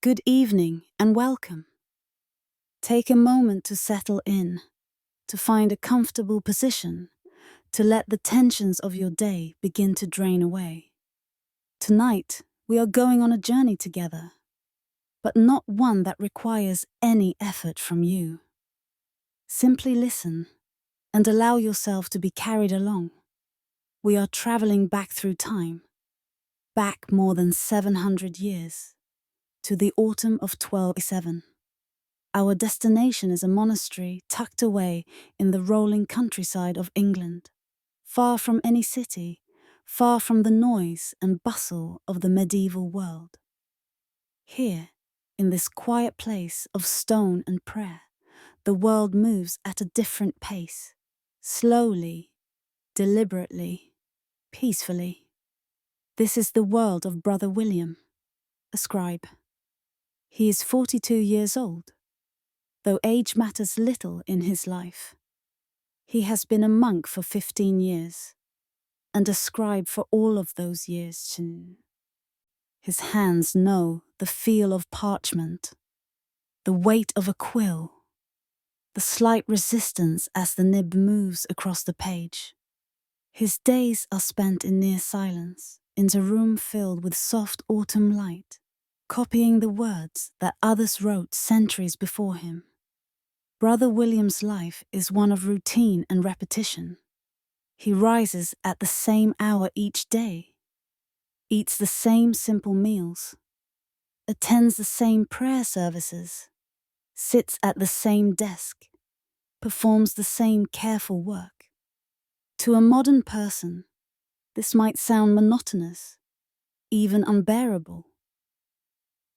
Good evening and welcome. Take a moment to settle in, to find a comfortable position, to let the tensions of your day begin to drain away. Tonight, we are going on a journey together, but not one that requires any effort from you. Simply listen and allow yourself to be carried along. We are traveling back through time, back more than 700 years, to the autumn of 1207. Our destination is a monastery tucked away in the rolling countryside of England, far from any city, far from the noise and bustle of the medieval world. Here, in this quiet place of stone and prayer, the world moves at a different pace, slowly, deliberately, peacefully. This is the world of Brother William, a scribe. He is 42 years old, though age matters little in his life. He has been a monk for 15 years, and a scribe for all of those years. His hands know the feel of parchment, the weight of a quill, the slight resistance as the nib moves across the page. His days are spent in near silence, in a room filled with soft autumn light, copying the words that others wrote centuries before him. Brother William's life is one of routine and repetition. He rises at the same hour each day, eats the same simple meals, attends the same prayer services, sits at the same desk, performs the same careful work. To a modern person, this might sound monotonous, even unbearable.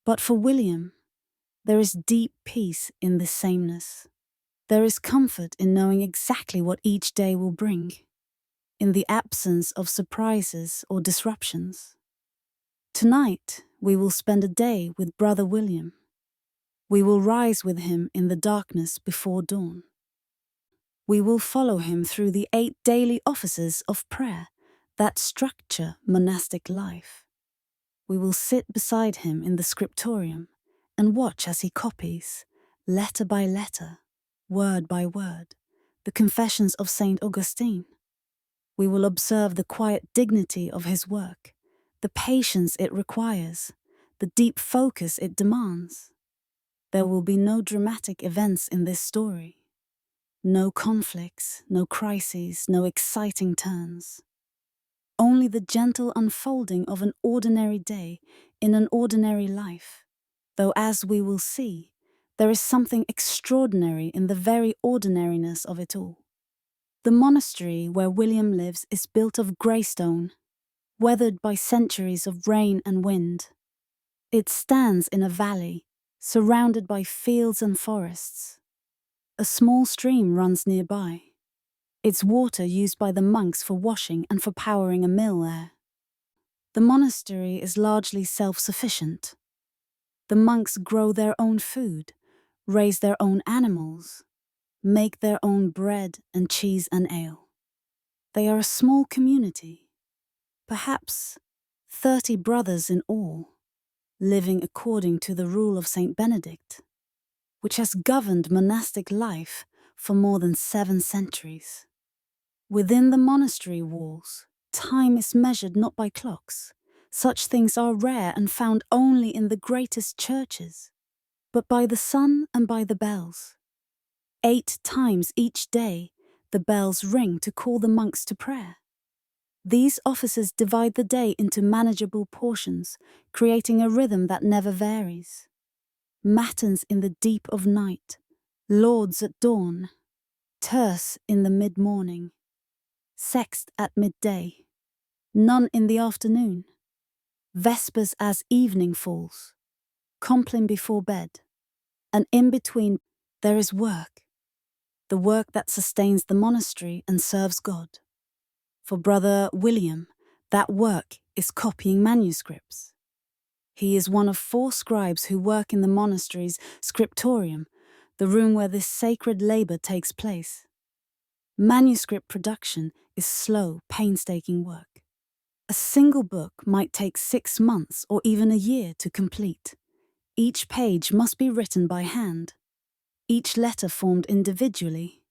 But for William, there is deep peace in this sameness. There is comfort in knowing exactly what each day will bring, in the absence of surprises or disruptions. Tonight, we will spend a day with Brother William. We will rise with him in the darkness before dawn. We will follow him through the 8 daily offices of prayer that structure monastic life. We will sit beside him in the scriptorium and watch as he copies, letter by letter, word by word, the confessions of Saint Augustine. We will observe the quiet dignity of his work, the patience it requires, the deep focus it demands. There will be no dramatic events in this story. No conflicts, no crises, no exciting turns. Only the gentle unfolding of an ordinary day in an ordinary life, though as we will see, there is something extraordinary in the very ordinariness of it all. The monastery where William lives is built of grey stone, weathered by centuries of rain and wind. It stands in a valley, surrounded by fields and forests. A small stream runs nearby, its water used by the monks for washing and for powering a mill there. The monastery is largely self-sufficient. The monks grow their own food, raise their own animals, make their own bread and cheese and ale. They are a small community, perhaps 30 brothers in all, living according to the rule of Saint Benedict, which has governed monastic life for more than 7 centuries. Within the monastery walls, time is measured not by clocks. Such things are rare and found only in the greatest churches, but by the sun and by the bells. 8 times each day, the bells ring to call the monks to prayer. These offices divide the day into manageable portions, creating a rhythm that never varies. Matins in the deep of night, lauds at dawn, terce in the mid-morning, sext at midday, none in the afternoon, vespers as evening falls, compline before bed, and in between there is work, the work that sustains the monastery and serves God. For Brother William, that work is copying manuscripts. He is one of 4 scribes who work in the monastery's scriptorium, the room where this sacred labor takes place. Manuscript production is slow, painstaking work. A single book might take 6 months or even a year to complete. Each page must be written by hand, each letter formed individually,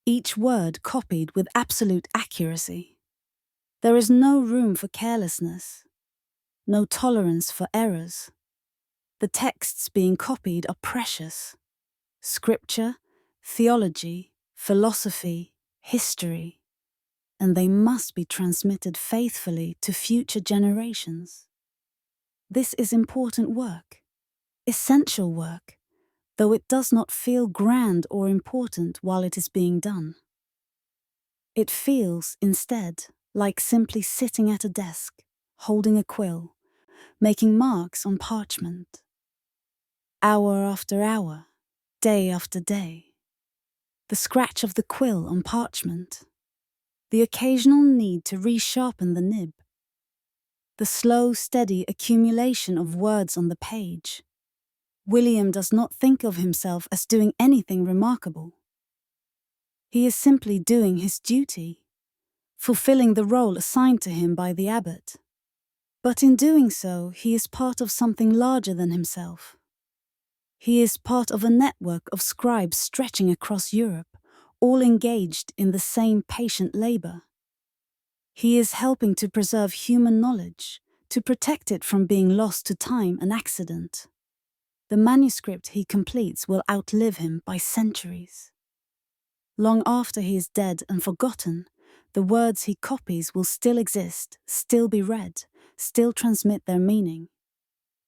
each word copied with absolute accuracy. There is no room for carelessness, no tolerance for errors. The texts being copied are precious. Scripture, theology, philosophy, history, and they must be transmitted faithfully to future generations. This is important work, essential work, though it does not feel grand or important while it is being done. It feels, instead, like simply sitting at a desk, holding a quill, making marks on parchment. Hour after hour, day after day. The scratch of the quill on parchment. The occasional need to resharpen the nib. The slow, steady accumulation of words on the page. William does not think of himself as doing anything remarkable. He is simply doing his duty, fulfilling the role assigned to him by the abbot. But in doing so, he is part of something larger than himself. He is part of a network of scribes stretching across Europe, all engaged in the same patient labor. He is helping to preserve human knowledge, to protect it from being lost to time and accident. The manuscript he completes will outlive him by centuries. Long after he is dead and forgotten, the words he copies will still exist, still be read, still transmit their meaning.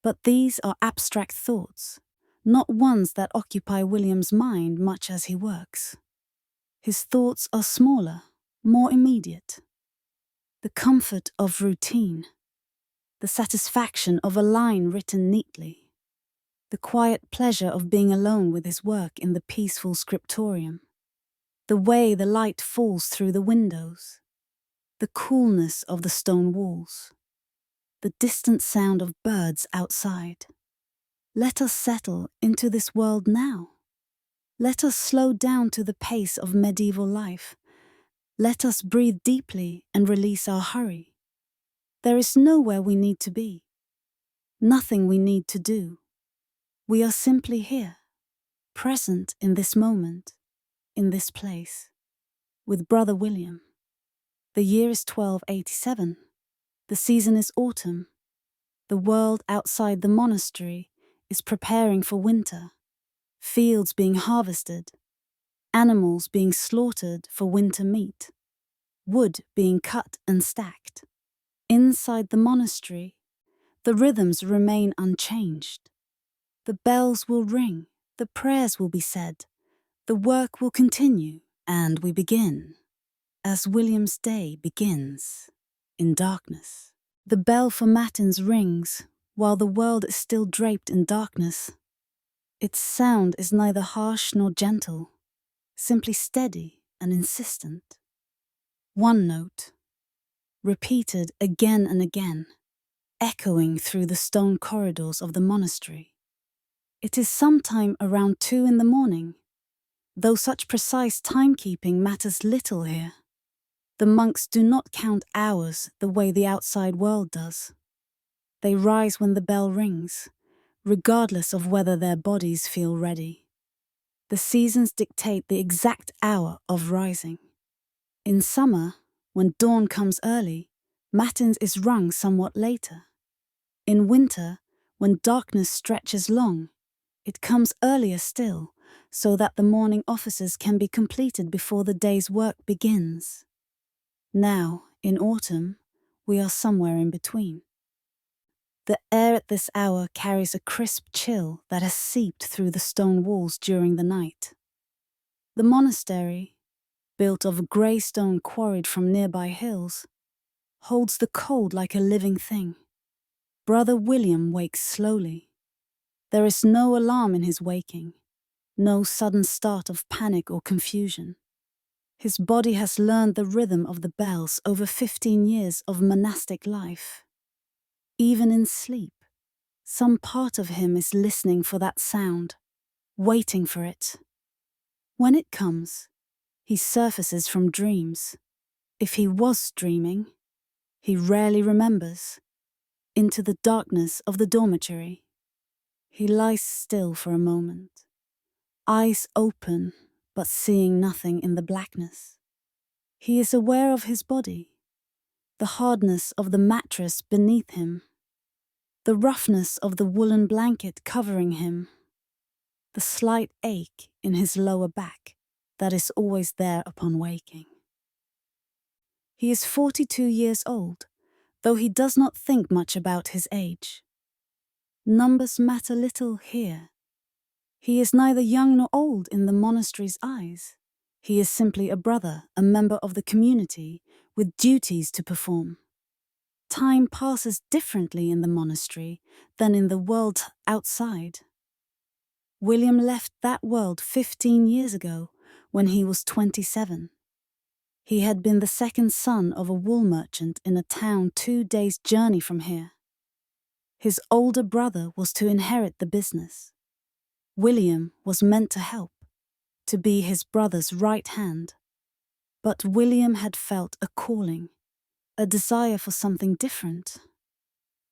But these are abstract thoughts, not ones that occupy William's mind much as he works. His thoughts are smaller, more immediate. The comfort of routine, the satisfaction of a line written neatly, the quiet pleasure of being alone with his work in the peaceful scriptorium, the way the light falls through the windows, the coolness of the stone walls, the distant sound of birds outside. Let us settle into this world now. Let us slow down to the pace of medieval life. Let us breathe deeply and release our hurry. There is nowhere we need to be, nothing we need to do. We are simply here, present in this moment, in this place, with Brother William. The year is 1287. The season is autumn. The world outside the monastery is preparing for winter. Fields being harvested, animals being slaughtered for winter meat, wood being cut and stacked. Inside the monastery, the rhythms remain unchanged. The bells will ring, the prayers will be said, the work will continue, and we begin, as William's day begins, in darkness. The bell for matins rings, while the world is still draped in darkness. Its sound is neither harsh nor gentle, simply steady and insistent. One note, repeated again and again, echoing through the stone corridors of the monastery. It is sometime around 2 in the morning, though such precise timekeeping matters little here. The monks do not count hours the way the outside world does. They rise when the bell rings, regardless of whether their bodies feel ready. The seasons dictate the exact hour of rising. In summer, when dawn comes early, matins is rung somewhat later. In winter, when darkness stretches long, it comes earlier still, so that the morning offices can be completed before the day's work begins. Now, in autumn, we are somewhere in between. The air at this hour carries a crisp chill that has seeped through the stone walls during the night. The monastery, built of grey stone quarried from nearby hills, holds the cold like a living thing. Brother William wakes slowly. There is no alarm in his waking, no sudden start of panic or confusion. His body has learned the rhythm of the bells over 15 years of monastic life. Even in sleep, some part of him is listening for that sound, waiting for it. When it comes, he surfaces from dreams. If he was dreaming, he rarely remembers, into the darkness of the dormitory. He lies still for a moment, eyes open but seeing nothing in the blackness. He is aware of his body, the hardness of the mattress beneath him, the roughness of the woolen blanket covering him, the slight ache in his lower back that is always there upon waking. He is 42 years old, though he does not think much about his age. Numbers matter little here. He is neither young nor old in the monastery's eyes. He is simply a brother, a member of the community, with duties to perform. Time passes differently in the monastery than in the world outside. William left that world 15 years ago, when he was 27. He had been the second son of a wool merchant in a town 2 days' journey from here. His older brother was to inherit the business. William was meant to help, to be his brother's right hand. But William had felt a calling, a desire for something different.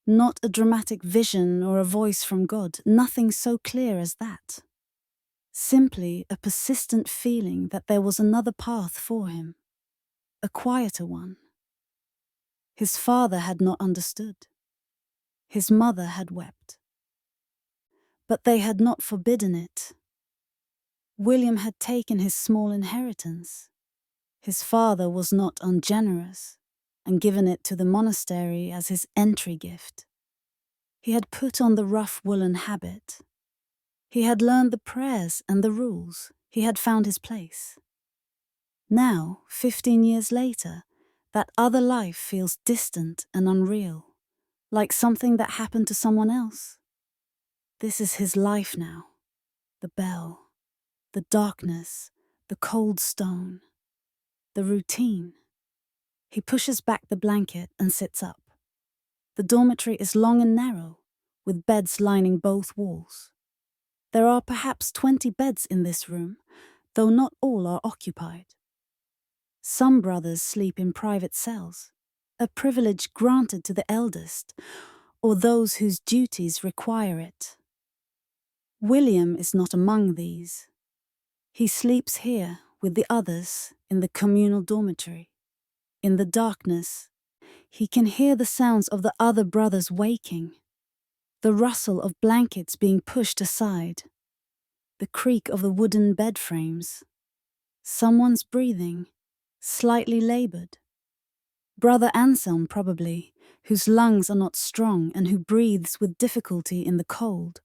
Not a dramatic vision or a voice from God, nothing so clear as that. Simply a persistent feeling that there was another path for him, a quieter one. His father had not understood. His mother had wept. But they had not forbidden it. William had taken his small inheritance. His father was not ungenerous, and given it to the monastery as his entry gift. He had put on the rough woolen habit. He had learned the prayers and the rules. He had found his place. Now, 15 years later, that other life feels distant and unreal, like something that happened to someone else. This is his life now. The bell, the darkness, the cold stone, the routine. He pushes back the blanket and sits up. The dormitory is long and narrow, with beds lining both walls. There are perhaps 20 beds in this room, though not all are occupied. Some brothers sleep in private cells, a privilege granted to the eldest, or those whose duties require it. William is not among these. He sleeps here with the others in the communal dormitory. In the darkness, he can hear the sounds of the other brothers waking, the rustle of blankets being pushed aside, the creak of the wooden bed frames. Someone's breathing, slightly labored. Brother Anselm, probably, whose lungs are not strong and who breathes with difficulty in the cold.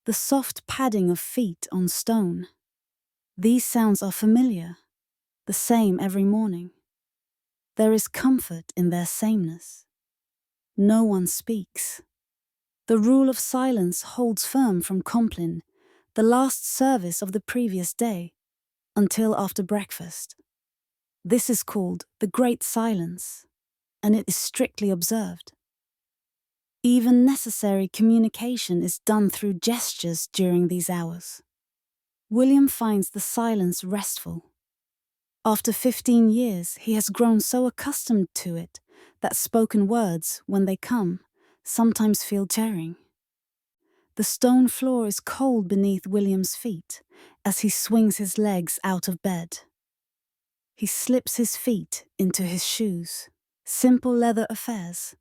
The soft padding of feet on stone. These sounds are familiar, the same every morning. There is comfort in their sameness. No one speaks. The rule of silence holds firm from Compline, the last service of the previous day, until after breakfast. This is called the Great Silence, and it is strictly observed. Even necessary communication is done through gestures during these hours. William finds the silence restful. After 15 years, he has grown so accustomed to it that spoken words, when they come, sometimes feel jarring. The stone floor is cold beneath William's feet as he swings his legs out of bed. He slips his feet into his shoes, simple leather affairs,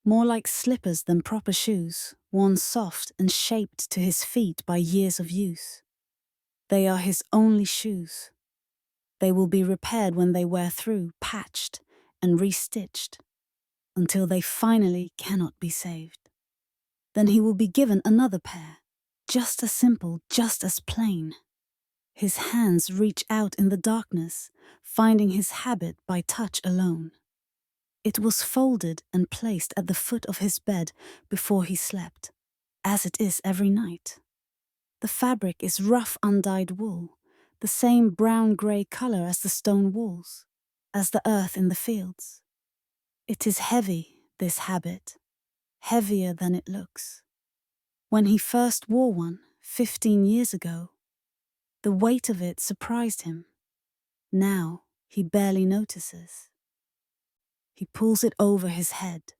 more like slippers than proper shoes, worn soft and shaped to his feet by years of use. They are his only shoes. They will be repaired when they wear through, patched and restitched, until they finally cannot be saved. Then he will be given another pair, just as simple, just as plain. His hands reach out in the darkness, finding his habit by touch alone. It was folded and placed at the foot of his bed before he slept, as it is every night. The fabric is rough undyed wool, the same brown-grey colour as the stone walls, as the earth in the fields. It is heavy, this habit, heavier than it looks. When he first wore one, 15 years ago, the weight of it surprised him. Now he barely notices. He pulls it over his head,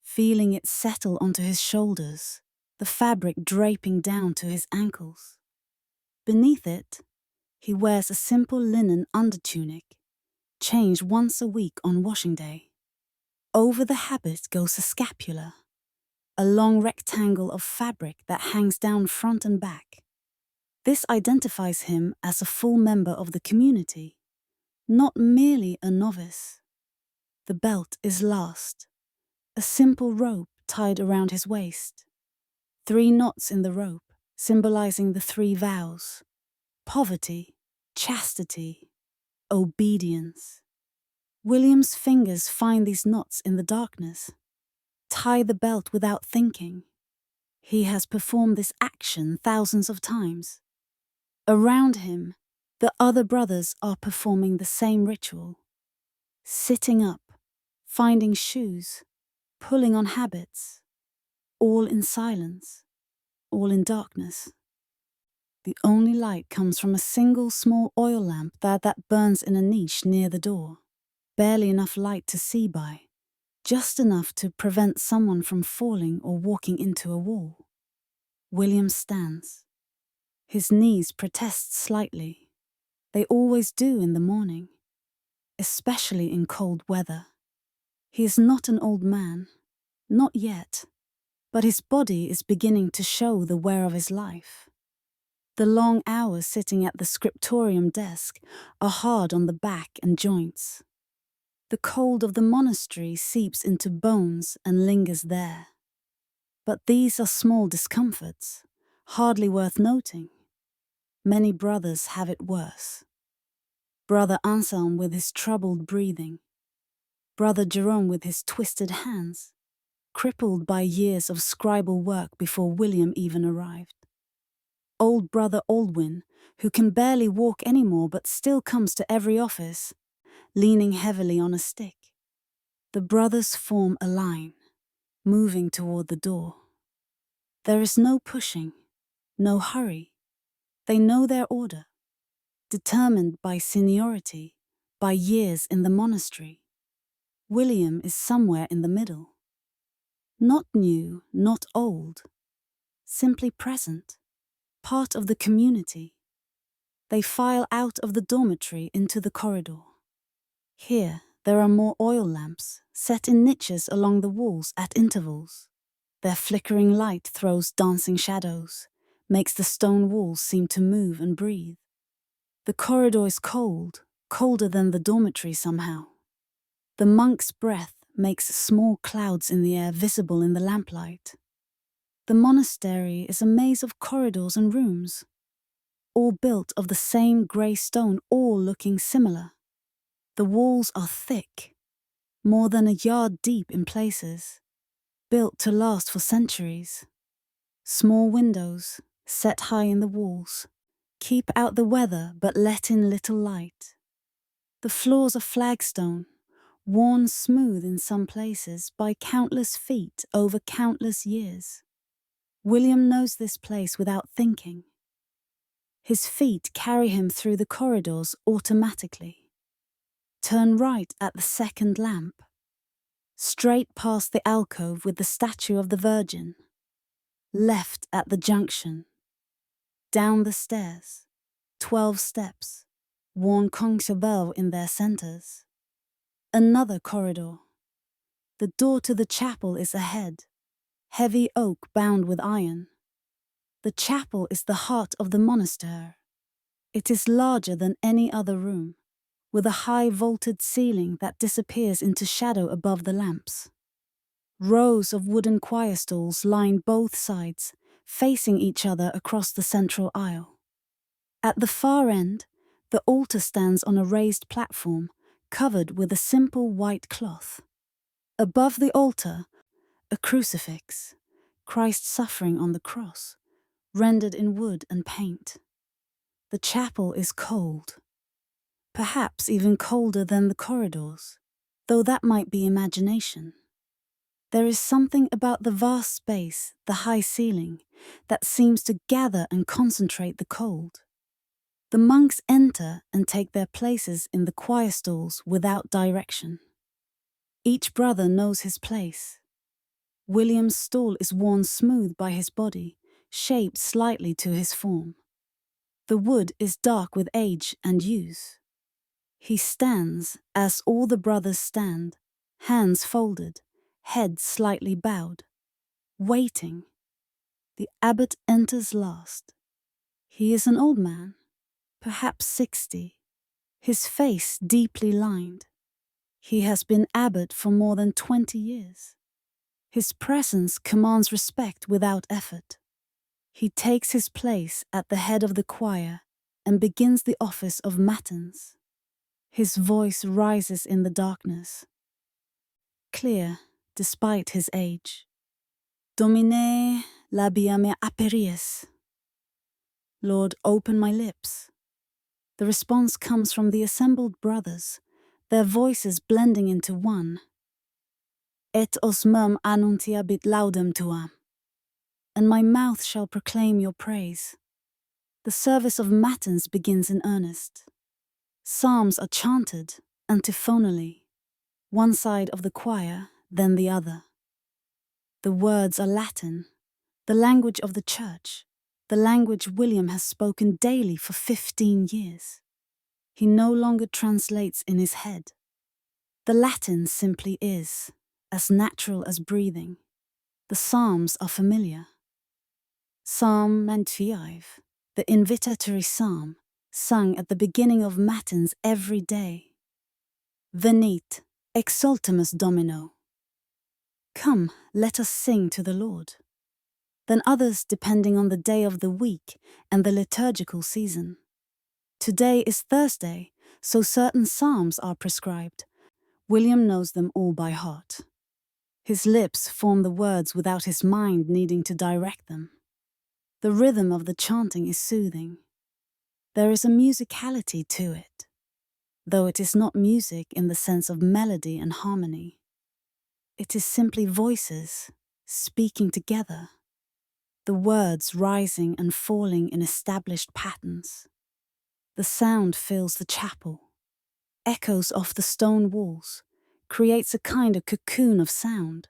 feeling it settle onto his shoulders, the fabric draping down to his ankles. Beneath it, he wears a simple linen undertunic, changed once a week on washing day. Over the habit goes a scapula, a long rectangle of fabric that hangs down front and back. This identifies him as a full member of the community, not merely a novice. The belt is last, a simple rope tied around his waist. 3 knots in the rope, symbolizing the 3 vows: poverty, chastity, obedience. William's fingers find these knots in the darkness, tie the belt without thinking. He has performed this action thousands of times. Around him, the other brothers are performing the same ritual. Sitting up, finding shoes, pulling on habits, all in silence, all in darkness. The only light comes from a single small oil lamp that burns in a niche near the door. Barely enough light to see by, just enough to prevent someone from falling or walking into a wall. William stands. His knees protest slightly. They always do in the morning, especially in cold weather. He is not an old man, not yet, but his body is beginning to show the wear of his life. The long hours sitting at the scriptorium desk are hard on the back and joints. The cold of the monastery seeps into bones and lingers there. But these are small discomforts, hardly worth noting. Many brothers have it worse. Brother Anselm with his troubled breathing. Brother Jerome with his twisted hands, crippled by years of scribal work before William even arrived. Old Brother Aldwin, who can barely walk anymore but still comes to every office, leaning heavily on a stick. The brothers form a line, moving toward the door. There is no pushing, no hurry. They know their order, determined by seniority, by years in the monastery. William is somewhere in the middle. Not new, not old, simply present, part of the community. They file out of the dormitory into the corridor. Here, there are more oil lamps, set in niches along the walls at intervals. Their flickering light throws dancing shadows, makes the stone walls seem to move and breathe. The corridor is cold, colder than the dormitory somehow. The monk's breath makes small clouds in the air visible in the lamplight. The monastery is a maze of corridors and rooms, all built of the same grey stone, all looking similar. The walls are thick, more than a yard deep in places, built to last for centuries. Small windows, set high in the walls, keep out the weather but let in little light. The floors are flagstone, worn smooth in some places by countless feet over countless years. William knows this place without thinking. His feet carry him through the corridors automatically. Turn right at the second lamp, straight past the alcove with the statue of the Virgin, left at the junction, down the stairs, 12 steps, worn conche in their centers. Another corridor. The door to the chapel is ahead, heavy oak bound with iron. The chapel is the heart of the monastery. It is larger than any other room, with a high vaulted ceiling that disappears into shadow above the lamps. Rows of wooden choir stalls line both sides, facing each other across the central aisle. At the far end, the altar stands on a raised platform, covered with a simple white cloth. Above the altar, a crucifix, Christ suffering on the cross, rendered in wood and paint. The chapel is cold, perhaps even colder than the corridors, though that might be imagination. There is something about the vast space, the high ceiling, that seems to gather and concentrate the cold. The monks enter and take their places in the choir stalls without direction. Each brother knows his place. William's stall is worn smooth by his body, shaped slightly to his form. The wood is dark with age and use. He stands as all the brothers stand, hands folded, head slightly bowed, waiting. The abbot enters last. He is an old man, perhaps 60, his face deeply lined. He has been abbot for more than 20 years. His presence commands respect without effort. He takes his place at the head of the choir and begins the office of matins. His voice rises in the darkness, clear despite his age. Domine labia me aperies. Lord, open my lips. The response comes from the assembled brothers, their voices blending into one. Et osmum annuntiabit laudem tuam. And my mouth shall proclaim your praise. The service of matins begins in earnest. Psalms are chanted antiphonally, one side of the choir, then the other. The words are Latin, the language of the church, the language William has spoken daily for 15 years. He no longer translates in his head. The Latin simply is, as natural as breathing. The Psalms are familiar. Psalm 95, the invitatory psalm, sung at the beginning of matins every day. Venit, exultemus Domino. Come, let us sing to the Lord. Then others depending on the day of the week and the liturgical season. Today is Thursday, so certain psalms are prescribed. William knows them all by heart. His lips form the words without his mind needing to direct them. The rhythm of the chanting is soothing. There is a musicality to it, though it is not music in the sense of melody and harmony. It is simply voices speaking together, the words rising and falling in established patterns. The sound fills the chapel, echoes off the stone walls, creates a kind of cocoon of sound.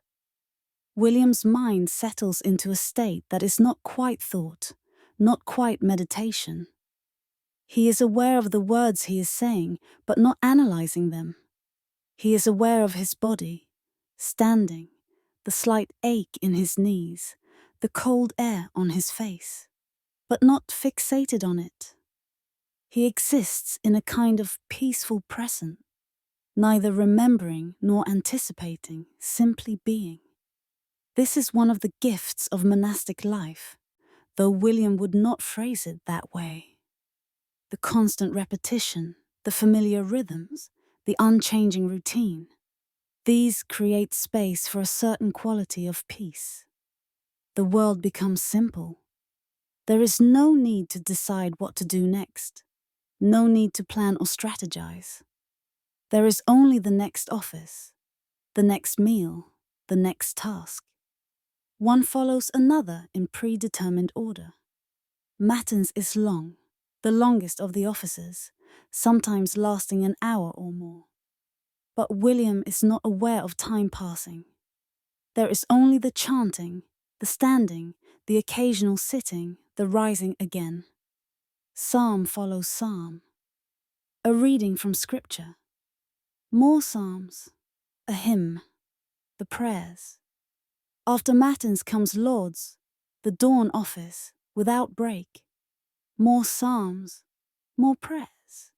William's mind settles into a state that is not quite thought, not quite meditation. He is aware of the words he is saying, but not analyzing them. He is aware of his body, standing, the slight ache in his knees, the cold air on his face, but not fixated on it. He exists in a kind of peaceful present, neither remembering nor anticipating, simply being. This is one of the gifts of monastic life, though William would not phrase it that way. The constant repetition, the familiar rhythms, the unchanging routine, these create space for a certain quality of peace. The world becomes simple. There is no need to decide what to do next, no need to plan or strategize. There is only the next office, the next meal, the next task. One follows another in predetermined order. Matins is long, the longest of the offices, sometimes lasting an hour or more. But William is not aware of time passing. There is only the chanting, the standing, the occasional sitting, the rising again. Psalm follows psalm. A reading from Scripture. More psalms. A hymn. The prayers. After matins comes Lauds, the dawn office, without break. More psalms, more prayers.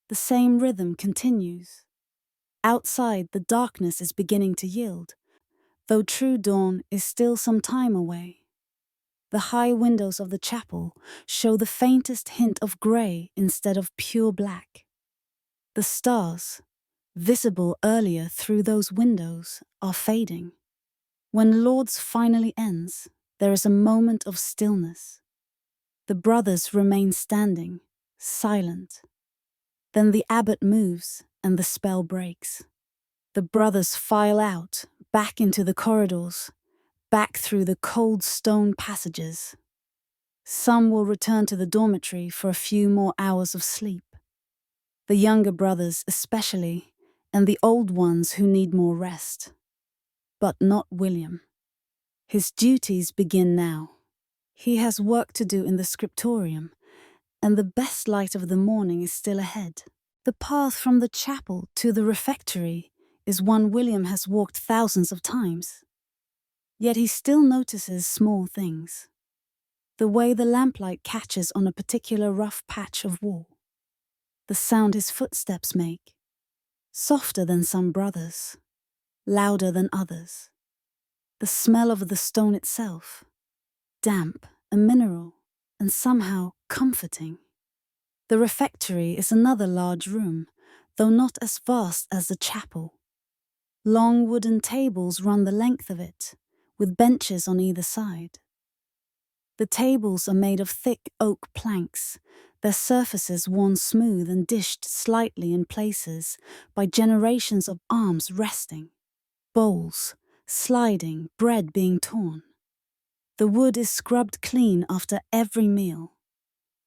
The same rhythm continues. Outside, the darkness is beginning to yield, though true dawn is still some time away. The high windows of the chapel show the faintest hint of grey instead of pure black. The stars, visible earlier through those windows, are fading. When Lauds finally ends, there is a moment of stillness. The brothers remain standing, silent. Then the abbot moves and the spell breaks. The brothers file out, back into the corridors, back through the cold stone passages. Some will return to the dormitory for a few more hours of sleep. The younger brothers especially, and the old ones who need more rest. But not William. His duties begin now. He has work to do in the scriptorium, and the best light of the morning is still ahead. The path from the chapel to the refectory is one William has walked thousands of times. Yet he still notices small things. The way the lamplight catches on a particular rough patch of wall. The sound his footsteps make. Softer than some brothers. Louder than others. The smell of the stone itself. Damp, a mineral, and somehow comforting. The refectory is another large room, though not as vast as the chapel. Long wooden tables run the length of it, with benches on either side. The tables are made of thick oak planks, their surfaces worn smooth and dished slightly in places by generations of arms resting, bowls, sliding, bread being torn. The wood is scrubbed clean after every meal,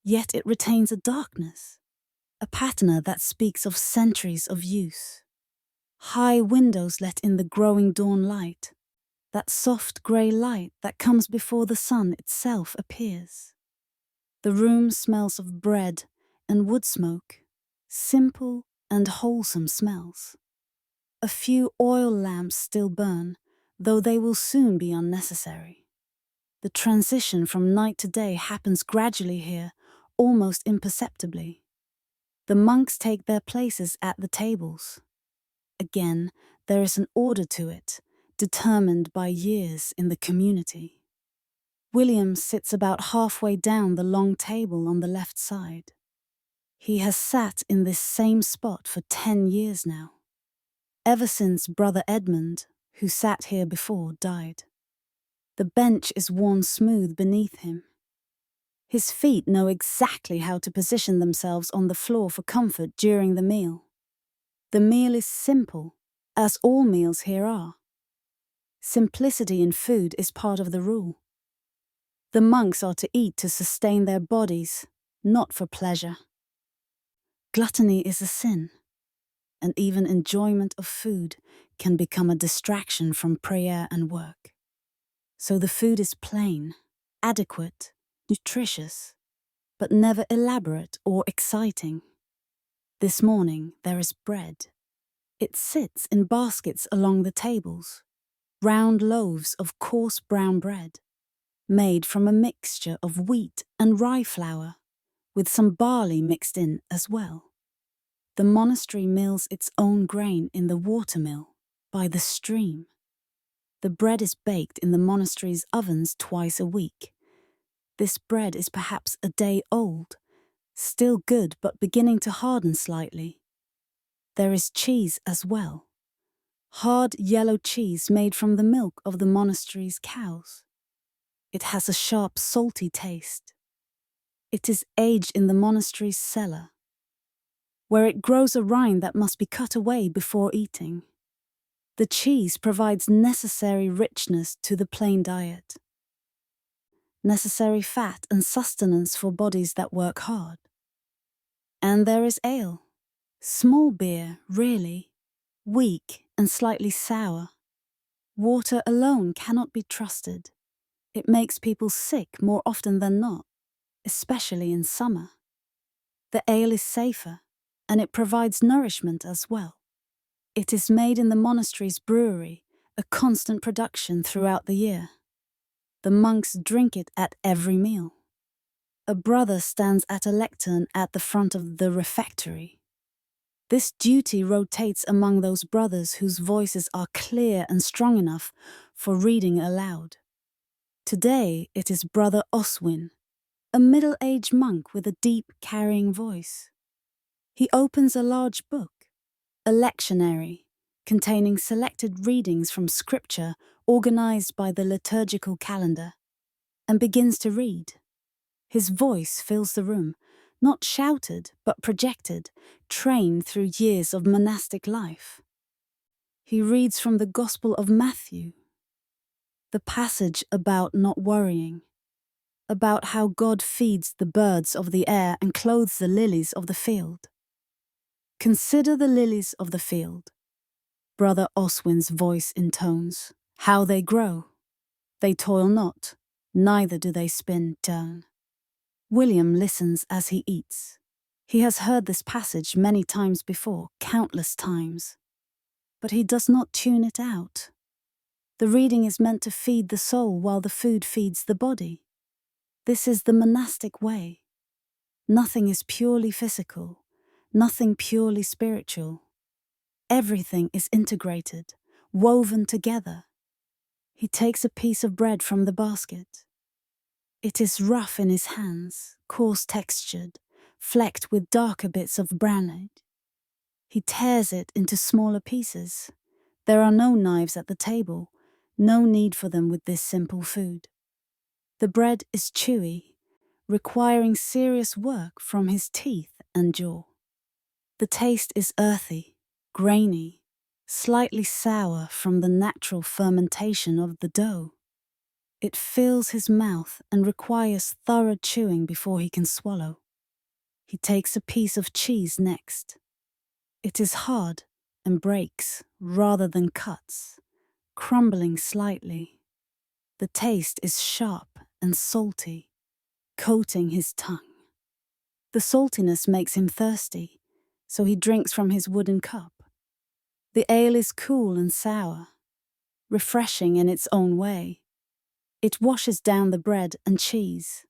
yet it retains a darkness, a patina that speaks of centuries of use. High windows let in the growing dawn light, that soft grey light that comes before the sun itself appears. The room smells of bread and wood smoke, simple and wholesome smells. A few oil lamps still burn, though they will soon be unnecessary. The transition from night to day happens gradually here, almost imperceptibly. The monks take their places at the tables. Again, there is an order to it, determined by years in the community. William sits about halfway down the long table on the left side. He has sat in this same spot for 10 years now, ever since Brother Edmund, who sat here before, died. The bench is worn smooth beneath him. His feet know exactly how to position themselves on the floor for comfort during the meal. The meal is simple, as all meals here are. Simplicity in food is part of the rule. The monks are to eat to sustain their bodies, not for pleasure. Gluttony is a sin, and even enjoyment of food can become a distraction from prayer and work. So the food is plain, adequate, nutritious, but never elaborate or exciting. This morning there is bread. It sits in baskets along the tables, round loaves of coarse brown bread, made from a mixture of wheat and rye flour, with some barley mixed in as well. The monastery mills its own grain in the watermill, by the stream. The bread is baked in the monastery's ovens twice a week. This bread is perhaps a day old, still good but beginning to harden slightly. There is cheese as well. Hard yellow cheese made from the milk of the monastery's cows. It has a sharp, salty taste. It is aged in the monastery's cellar, where it grows a rind that must be cut away before eating. The cheese provides necessary richness to the plain diet, necessary fat and sustenance for bodies that work hard. And there is ale, small beer, really, weak and slightly sour. Water alone cannot be trusted. It makes people sick more often than not, especially in summer. The ale is safer, and it provides nourishment as well. It is made in the monastery's brewery, a constant production throughout the year. The monks drink it at every meal. A brother stands at a lectern at the front of the refectory. This duty rotates among those brothers whose voices are clear and strong enough for reading aloud. Today it is Brother Oswin, a middle-aged monk with a deep, carrying voice. He opens a large book, a lectionary, containing selected readings from Scripture organized by the liturgical calendar, and begins to read. His voice fills the room, not shouted, but projected, trained through years of monastic life. He reads from the Gospel of Matthew, the passage about not worrying, about how God feeds the birds of the air and clothes the lilies of the field. Consider the lilies of the field, Brother Oswin's voice intones, how they grow. They toil not, neither do they spin down. William listens as he eats. He has heard this passage many times before, countless times. But he does not tune it out. The reading is meant to feed the soul while the food feeds the body. This is the monastic way. Nothing is purely physical, nothing purely spiritual. Everything is integrated, woven together. He takes a piece of bread from the basket. It is rough in his hands, coarse-textured, flecked with darker bits of brownade. He tears it into smaller pieces. There are no knives at the table, no need for them with this simple food. The bread is chewy, requiring serious work from his teeth and jaw. The taste is earthy, grainy, slightly sour from the natural fermentation of the dough. It fills his mouth and requires thorough chewing before he can swallow. He takes a piece of cheese next. It is hard and breaks rather than cuts, crumbling slightly. The taste is sharp and salty, coating his tongue. The saltiness makes him thirsty, so he drinks from his wooden cup. The ale is cool and sour, refreshing in its own way. It washes down the bread and cheese.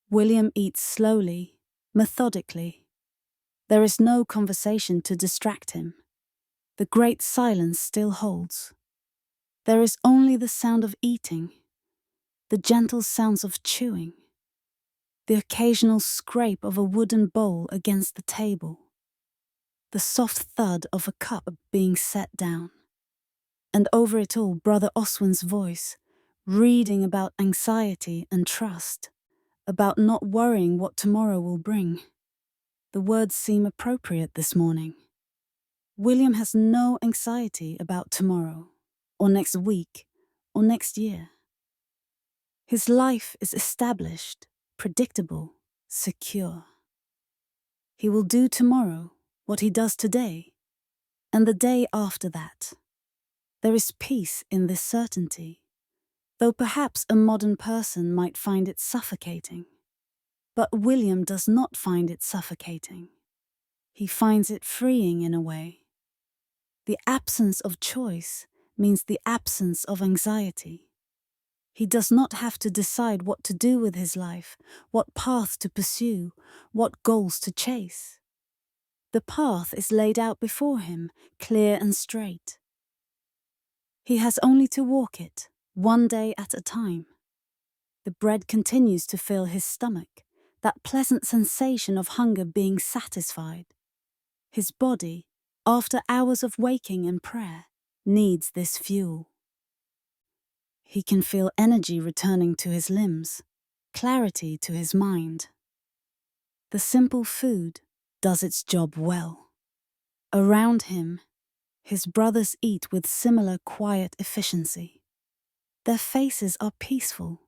William eats slowly, methodically. There is no conversation to distract him. The great silence still holds. There is only the sound of eating, the gentle sounds of chewing, the occasional scrape of a wooden bowl against the table, the soft thud of a cup being set down. And over it all, Brother Oswin's voice, reading about anxiety and trust, about not worrying what tomorrow will bring. The words seem appropriate this morning. William has no anxiety about tomorrow, or next week, or next year. His life is established, predictable, secure. He will do tomorrow what he does today, and the day after that. There is peace in this certainty, though perhaps a modern person might find it suffocating. But William does not find it suffocating. He finds it freeing in a way. The absence of choice means the absence of anxiety. He does not have to decide what to do with his life, what path to pursue, what goals to chase. The path is laid out before him, clear and straight. He has only to walk it, one day at a time. The bread continues to fill his stomach, that pleasant sensation of hunger being satisfied. His body, after hours of waking and prayer, needs this fuel. He can feel energy returning to his limbs, clarity to his mind. The simple food does its job well. Around him, his brothers eat with similar quiet efficiency. Their faces are peaceful,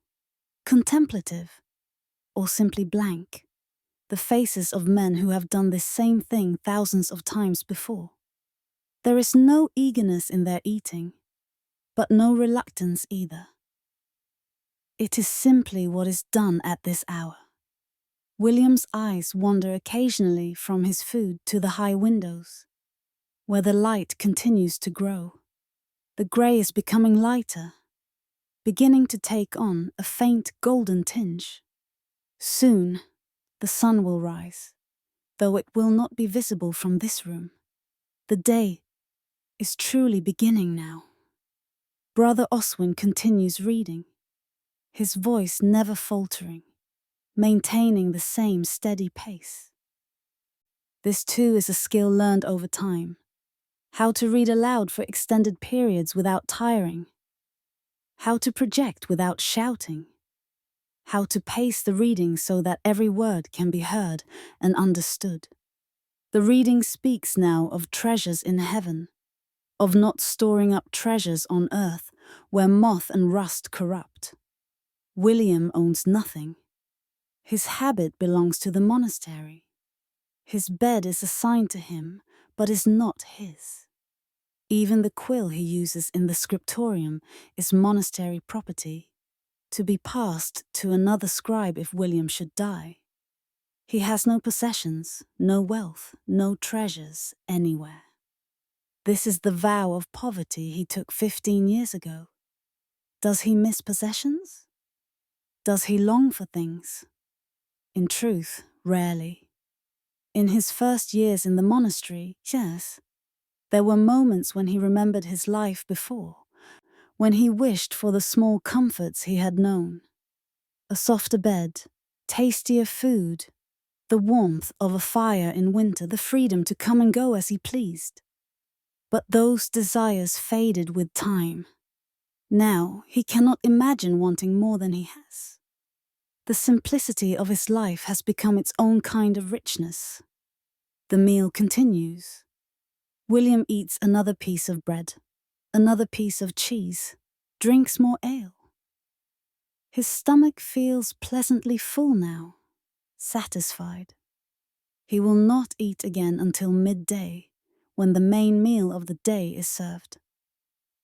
contemplative, or simply blank, the faces of men who have done this same thing thousands of times before. There is no eagerness in their eating, but no reluctance either. It is simply what is done at this hour. William's eyes wander occasionally from his food to the high windows, where the light continues to grow. The grey is becoming lighter, beginning to take on a faint golden tinge. Soon, the sun will rise, though it will not be visible from this room. The day is truly beginning now. Brother Oswin continues reading, his voice never faltering, maintaining the same steady pace. This too is a skill learned over time. How to read aloud for extended periods without tiring. How to project without shouting. How to pace the reading so that every word can be heard and understood. The reading speaks now of treasures in heaven, of not storing up treasures on earth where moth and rust corrupt. William owns nothing. His habit belongs to the monastery. His bed is assigned to him, but is not his. Even the quill he uses in the scriptorium is monastery property, to be passed to another scribe if William should die. He has no possessions, no wealth, no treasures anywhere. This is the vow of poverty he took 15 years ago. Does he miss possessions? Does he long for things? In truth, rarely. In his first years in the monastery, yes, there were moments when he remembered his life before, when he wished for the small comforts he had known. A softer bed, tastier food, the warmth of a fire in winter, the freedom to come and go as he pleased. But those desires faded with time. Now he cannot imagine wanting more than he has. The simplicity of his life has become its own kind of richness. The meal continues. William eats another piece of bread, another piece of cheese, drinks more ale. His stomach feels pleasantly full now, satisfied. He will not eat again until midday, when the main meal of the day is served.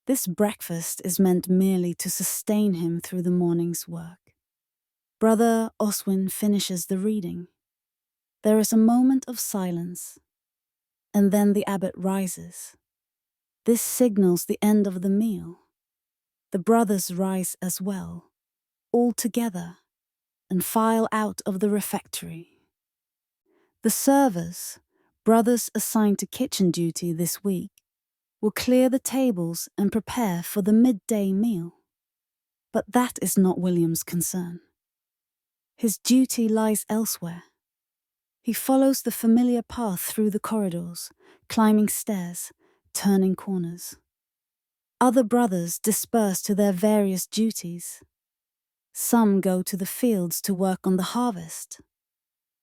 This breakfast is meant merely to sustain him through the morning's work. Brother Oswin finishes the reading. There is a moment of silence, and then the abbot rises. This signals the end of the meal. The brothers rise as well, all together, and file out of the refectory. The servers, brothers assigned to kitchen duty this week, will clear the tables and prepare for the midday meal. But that is not William's concern. His duty lies elsewhere. He follows the familiar path through the corridors, climbing stairs, turning corners. Other brothers disperse to their various duties. Some go to the fields to work on the harvest.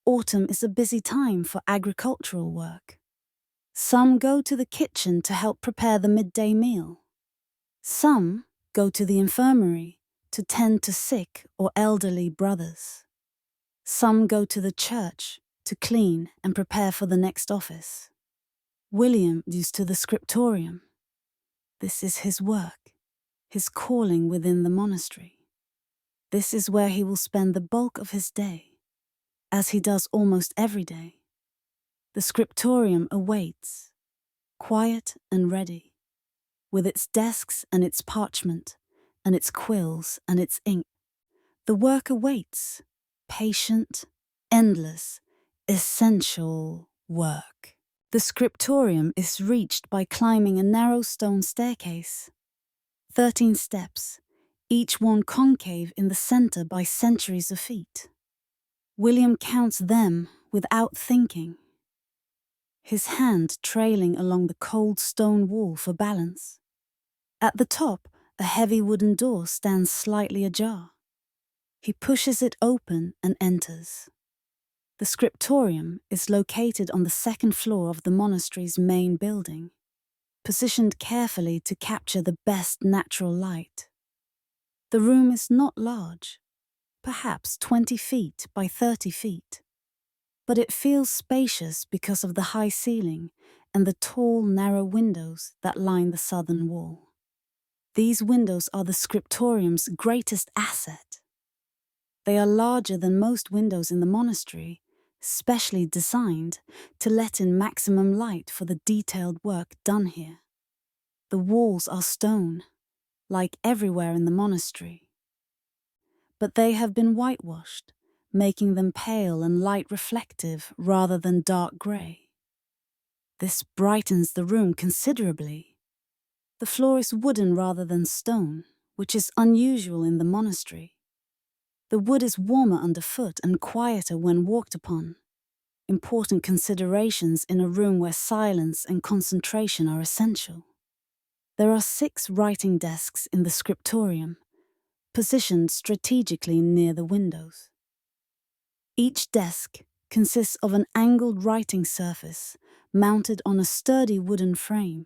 Autumn is a busy time for agricultural work. Some go to the kitchen to help prepare the midday meal. Some go to the infirmary to tend to sick or elderly brothers. Some go to the church to clean and prepare for the next office. William used to the scriptorium. This is his work, his calling within the monastery. This is where he will spend the bulk of his day, as he does almost every day. The scriptorium awaits, quiet and ready, with its desks and its parchment, and its quills and its ink. The work awaits, patient, endless, essential work. The scriptorium is reached by climbing a narrow stone staircase. 13 steps, each one concave in the center by centuries of feet. William counts them without thinking, his hand trailing along the cold stone wall for balance. At the top, a heavy wooden door stands slightly ajar. He pushes it open and enters. The scriptorium is located on the second floor of the monastery's main building, positioned carefully to capture the best natural light. The room is not large, perhaps 20 feet by 30 feet, but it feels spacious because of the high ceiling and the tall, narrow windows that line the southern wall. These windows are the scriptorium's greatest asset. They are larger than most windows in the monastery, specially designed to let in maximum light for the detailed work done here. The walls are stone, like everywhere in the monastery, but they have been whitewashed, making them pale and light reflective rather than dark grey. This brightens the room considerably. The floor is wooden rather than stone, which is unusual in the monastery. The wood is warmer underfoot and quieter when walked upon. Important considerations in a room where silence and concentration are essential. There are 6 writing desks in the scriptorium, positioned strategically near the windows. Each desk consists of an angled writing surface mounted on a sturdy wooden frame,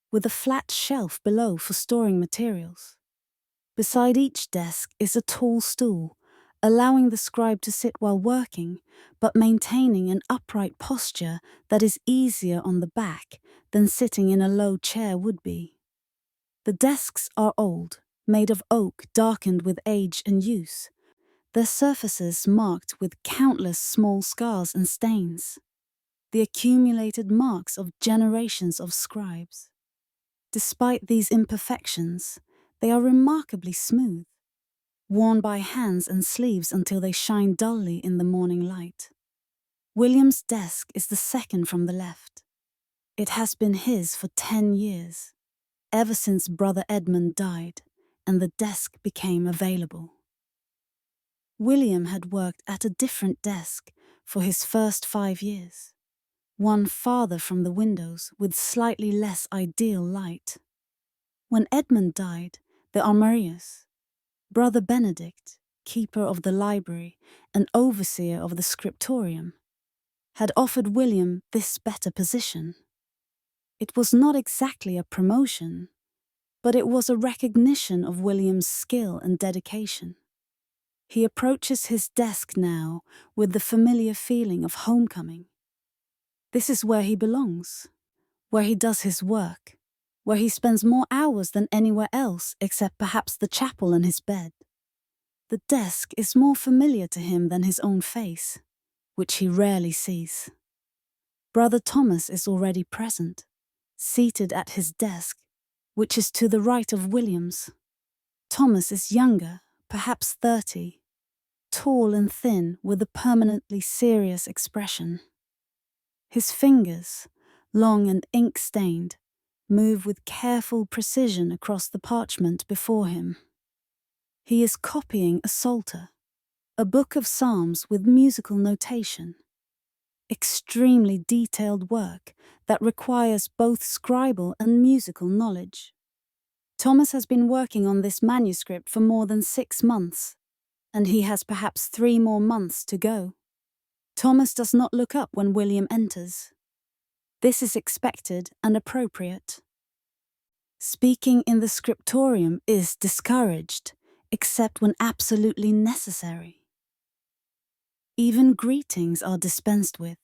with a flat shelf below for storing materials. Beside each desk is a tall stool, allowing the scribe to sit while working, but maintaining an upright posture that is easier on the back than sitting in a low chair would be. The desks are old, made of oak darkened with age and use, their surfaces marked with countless small scars and stains, the accumulated marks of generations of scribes. Despite these imperfections, they are remarkably smooth, worn by hands and sleeves until they shine dully in the morning light. William's desk is the second from the left. It has been his for 10 years, ever since Brother Edmund died and the desk became available. William had worked at a different desk for his first 5 years, one farther from the windows with slightly less ideal light. When Edmund died, the Armorius, Brother Benedict, keeper of the library and overseer of the scriptorium, had offered William this better position. It was not exactly a promotion, but it was a recognition of William's skill and dedication. He approaches his desk now with the familiar feeling of homecoming. This is where he belongs, where he does his work, where he spends more hours than anywhere else except perhaps the chapel and his bed. The desk is more familiar to him than his own face, which he rarely sees. Brother Thomas is already present, seated at his desk, which is to the right of William's. Thomas is younger, perhaps 30, tall and thin with a permanently serious expression. His fingers, long and ink-stained, move with careful precision across the parchment before him. He is copying a psalter, a book of psalms with musical notation. Extremely detailed work that requires both scribal and musical knowledge. Thomas has been working on this manuscript for more than 6 months, and he has perhaps 3 more months to go. Thomas does not look up when William enters. This is expected and appropriate. Speaking in the scriptorium is discouraged, except when absolutely necessary. Even greetings are dispensed with.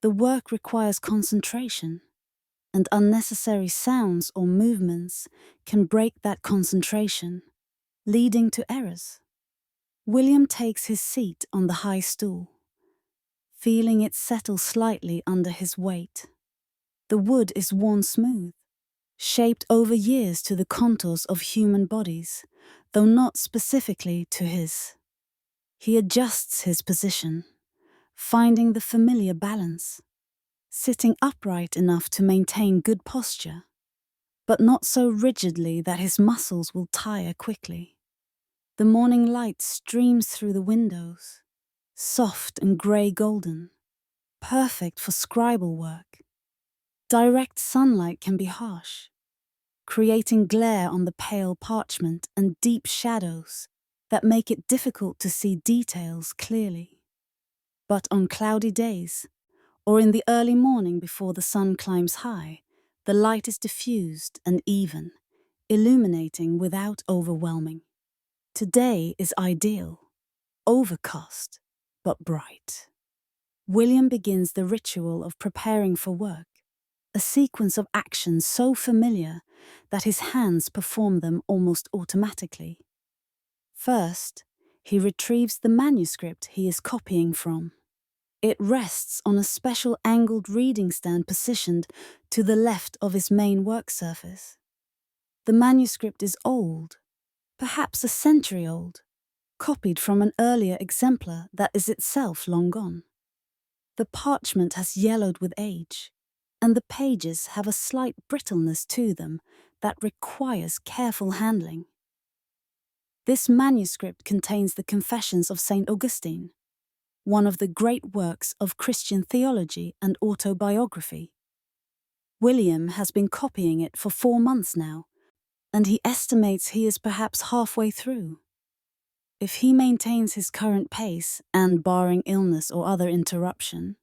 The work requires concentration, and unnecessary sounds or movements can break that concentration, leading to errors. William takes his seat on the high stool, feeling it settle slightly under his weight. The wood is worn smooth, shaped over years to the contours of human bodies, though not specifically to his. He adjusts his position, finding the familiar balance, sitting upright enough to maintain good posture, but not so rigidly that his muscles will tire quickly. The morning light streams through the windows, soft and grey-golden, perfect for scribal work. Direct sunlight can be harsh, creating glare on the pale parchment and deep shadows that make it difficult to see details clearly. But on cloudy days, or in the early morning before the sun climbs high, the light is diffused and even, illuminating without overwhelming. Today is ideal, overcast, but bright. William begins the ritual of preparing for work, a sequence of actions so familiar that his hands perform them almost automatically. First, he retrieves the manuscript he is copying from. It rests on a special angled reading stand positioned to the left of his main work surface. The manuscript is old, perhaps a century old, copied from an earlier exemplar that is itself long gone. The parchment has yellowed with age, and the pages have a slight brittleness to them that requires careful handling. This manuscript contains the Confessions of St. Augustine, one of the great works of Christian theology and autobiography. William has been copying it for 4 months now, and he estimates he is perhaps halfway through. If he maintains his current pace, and barring illness or other interruption,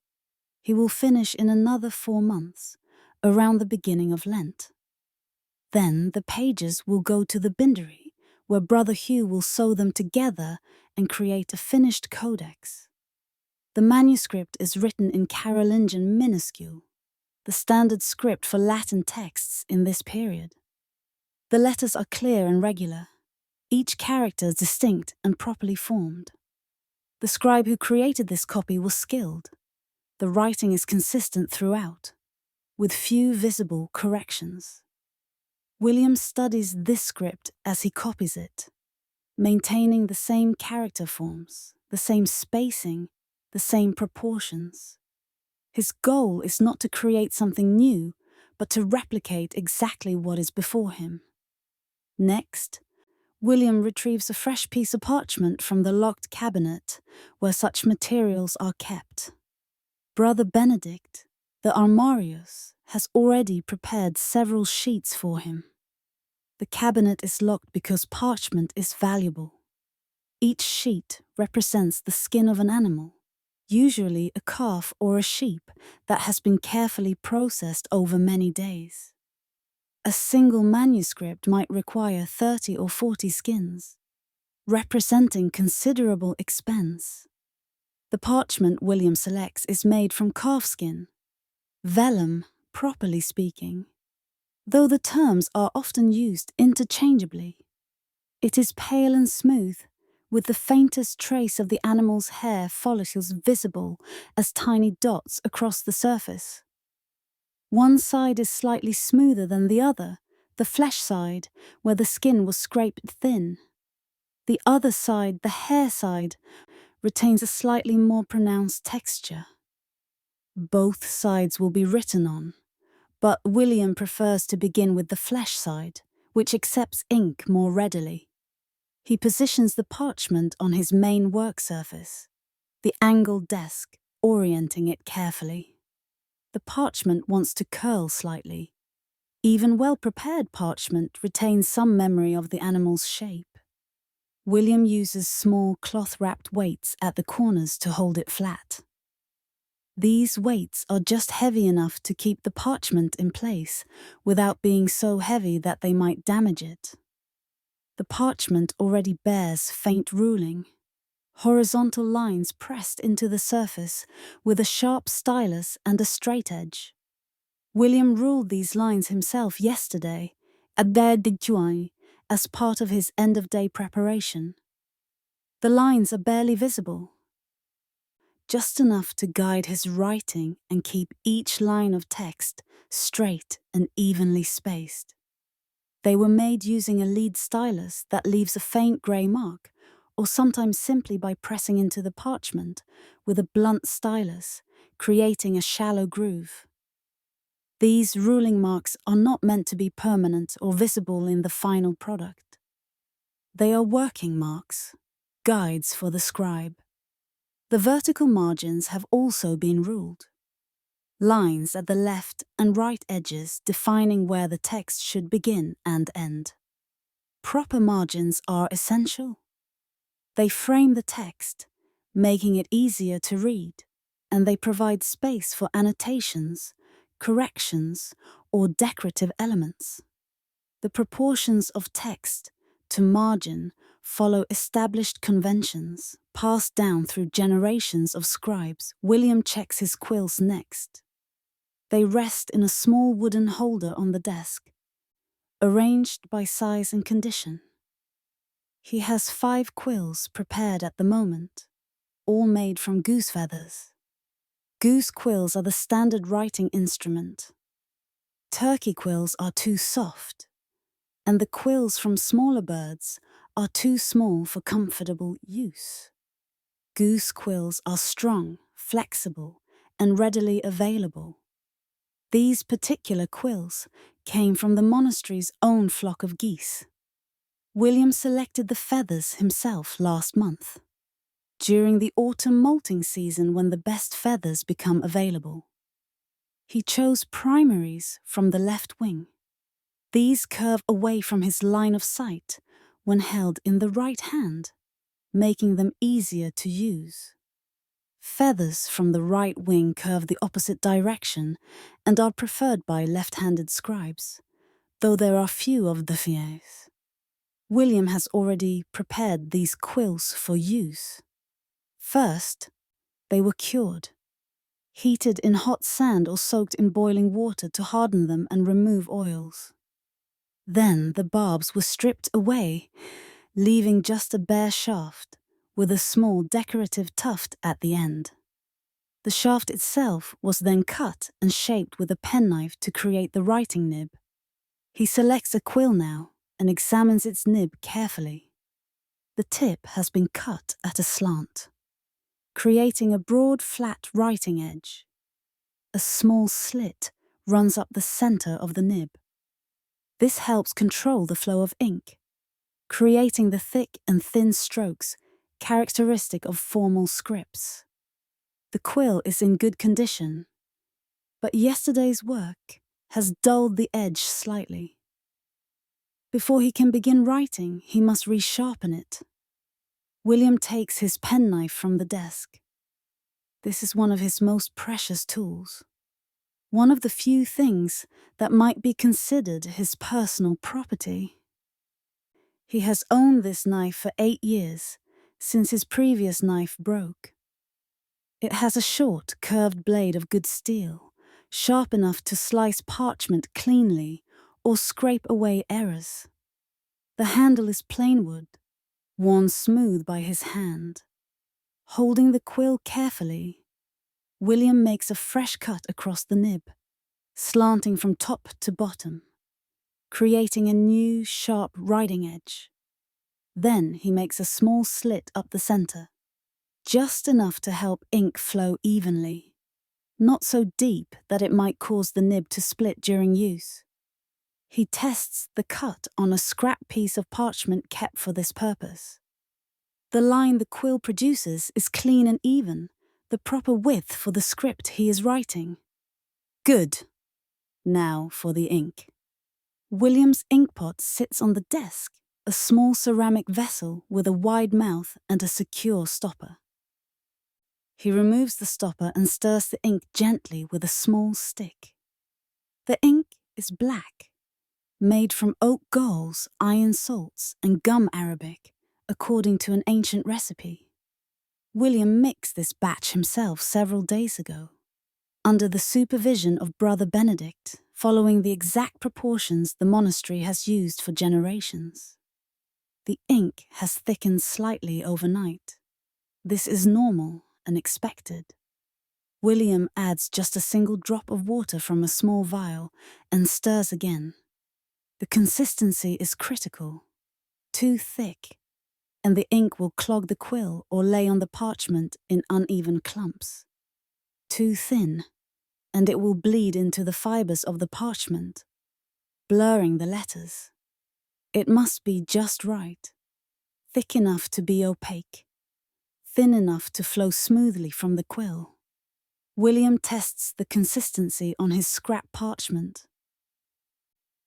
he will finish in another 4 months, around the beginning of Lent. Then the pages will go to the bindery, where Brother Hugh will sew them together and create a finished codex. The manuscript is written in Carolingian minuscule, the standard script for Latin texts in this period. The letters are clear and regular, each character distinct and properly formed. The scribe who created this copy was skilled. The writing is consistent throughout, with few visible corrections. William studies this script as he copies it, maintaining the same character forms, the same spacing, the same proportions. His goal is not to create something new, but to replicate exactly what is before him. Next, William retrieves a fresh piece of parchment from the locked cabinet where such materials are kept. Brother Benedict, the armarius, has already prepared several sheets for him. The cabinet is locked because parchment is valuable. Each sheet represents the skin of an animal, usually a calf or a sheep that has been carefully processed over many days. A single manuscript might require 30 or 40 skins, representing considerable expense. The parchment William selects is made from calfskin, vellum, properly speaking, though the terms are often used interchangeably. It is pale and smooth, with the faintest trace of the animal's hair follicles visible as tiny dots across the surface. One side is slightly smoother than the other, the flesh side, where the skin was scraped thin. The other side, the hair side, retains a slightly more pronounced texture. Both sides will be written on, but William prefers to begin with the flesh side, which accepts ink more readily. He positions the parchment on his main work surface, the angled desk, orienting it carefully. The parchment wants to curl slightly. Even well-prepared parchment retains some memory of the animal's shape. William uses small cloth-wrapped weights at the corners to hold it flat. These weights are just heavy enough to keep the parchment in place without being so heavy that they might damage it. The parchment already bears faint ruling, horizontal lines pressed into the surface with a sharp stylus and a straight edge. William ruled these lines himself yesterday at Dijuan as part of his end-of-day preparation. The lines are barely visible, just enough to guide his writing and keep each line of text straight and evenly spaced. They were made using a lead stylus that leaves a faint grey mark, or sometimes simply by pressing into the parchment with a blunt stylus, creating a shallow groove. These ruling marks are not meant to be permanent or visible in the final product. They are working marks, guides for the scribe. The vertical margins have also been ruled. Lines at the left and right edges defining where the text should begin and end. Proper margins are essential. They frame the text, making it easier to read, and they provide space for annotations, corrections, or decorative elements. The proportions of text to margin follow established conventions passed down through generations of scribes. William checks his quills next. They rest in a small wooden holder on the desk, arranged by size and condition. He has 5 quills prepared at the moment, all made from goose feathers. Goose quills are the standard writing instrument. Turkey quills are too soft, and the quills from smaller birds are too small for comfortable use. Goose quills are strong, flexible, and readily available. These particular quills came from the monastery's own flock of geese. William selected the feathers himself last month, during the autumn molting season when the best feathers become available. He chose primaries from the left wing. These curve away from his line of sight when held in the right hand, making them easier to use. Feathers from the right wing curve the opposite direction and are preferred by left-handed scribes, though there are few of the fiers. William has already prepared these quills for use. First, they were cured, heated in hot sand or soaked in boiling water to harden them and remove oils. Then the barbs were stripped away, leaving just a bare shaft with a small decorative tuft at the end. The shaft itself was then cut and shaped with a penknife to create the writing nib. He selects a quill now and examines its nib carefully. The tip has been cut at a slant, creating a broad, flat writing edge. A small slit runs up the center of the nib. This helps control the flow of ink, creating the thick and thin strokes characteristic of formal scripts. The quill is in good condition, but yesterday's work has dulled the edge slightly. Before he can begin writing, he must resharpen it. William takes his penknife from the desk. This is one of his most precious tools. One of the few things that might be considered his personal property. He has owned this knife for 8 years, since his previous knife broke. It has a short, curved blade of good steel, sharp enough to slice parchment cleanly or scrape away errors. The handle is plain wood, worn smooth by his hand. Holding the quill carefully, William makes a fresh cut across the nib, slanting from top to bottom, creating a new, sharp writing edge. Then he makes a small slit up the center, just enough to help ink flow evenly, not so deep that it might cause the nib to split during use. He tests the cut on a scrap piece of parchment kept for this purpose. The line the quill produces is clean and even, the proper width for the script he is writing. Good. Now for the ink. William's inkpot sits on the desk, a small ceramic vessel with a wide mouth and a secure stopper. He removes the stopper and stirs the ink gently with a small stick. The ink is black, made from oak galls, iron salts, and gum arabic, according to an ancient recipe. William mixed this batch himself several days ago, under the supervision of Brother Benedict, following the exact proportions the monastery has used for generations. The ink has thickened slightly overnight. This is normal and expected. William adds just a single drop of water from a small vial and stirs again. The consistency is critical. Too thick, and the ink will clog the quill or lay on the parchment in uneven clumps. Too thin, and it will bleed into the fibers of the parchment, blurring the letters. It must be just right, thick enough to be opaque, thin enough to flow smoothly from the quill. William tests the consistency on his scrap parchment.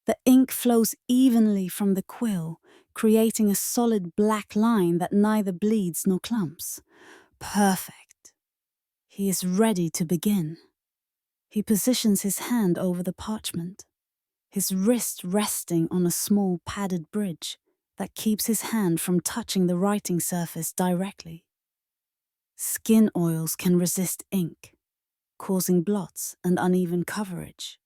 The ink flows evenly from the quill, creating a solid black line that neither bleeds nor clumps. Perfect. He is ready to begin. He positions his hand over the parchment, his wrist resting on a small padded bridge that keeps his hand from touching the writing surface directly. Skin oils can resist ink, causing blots and uneven coverage.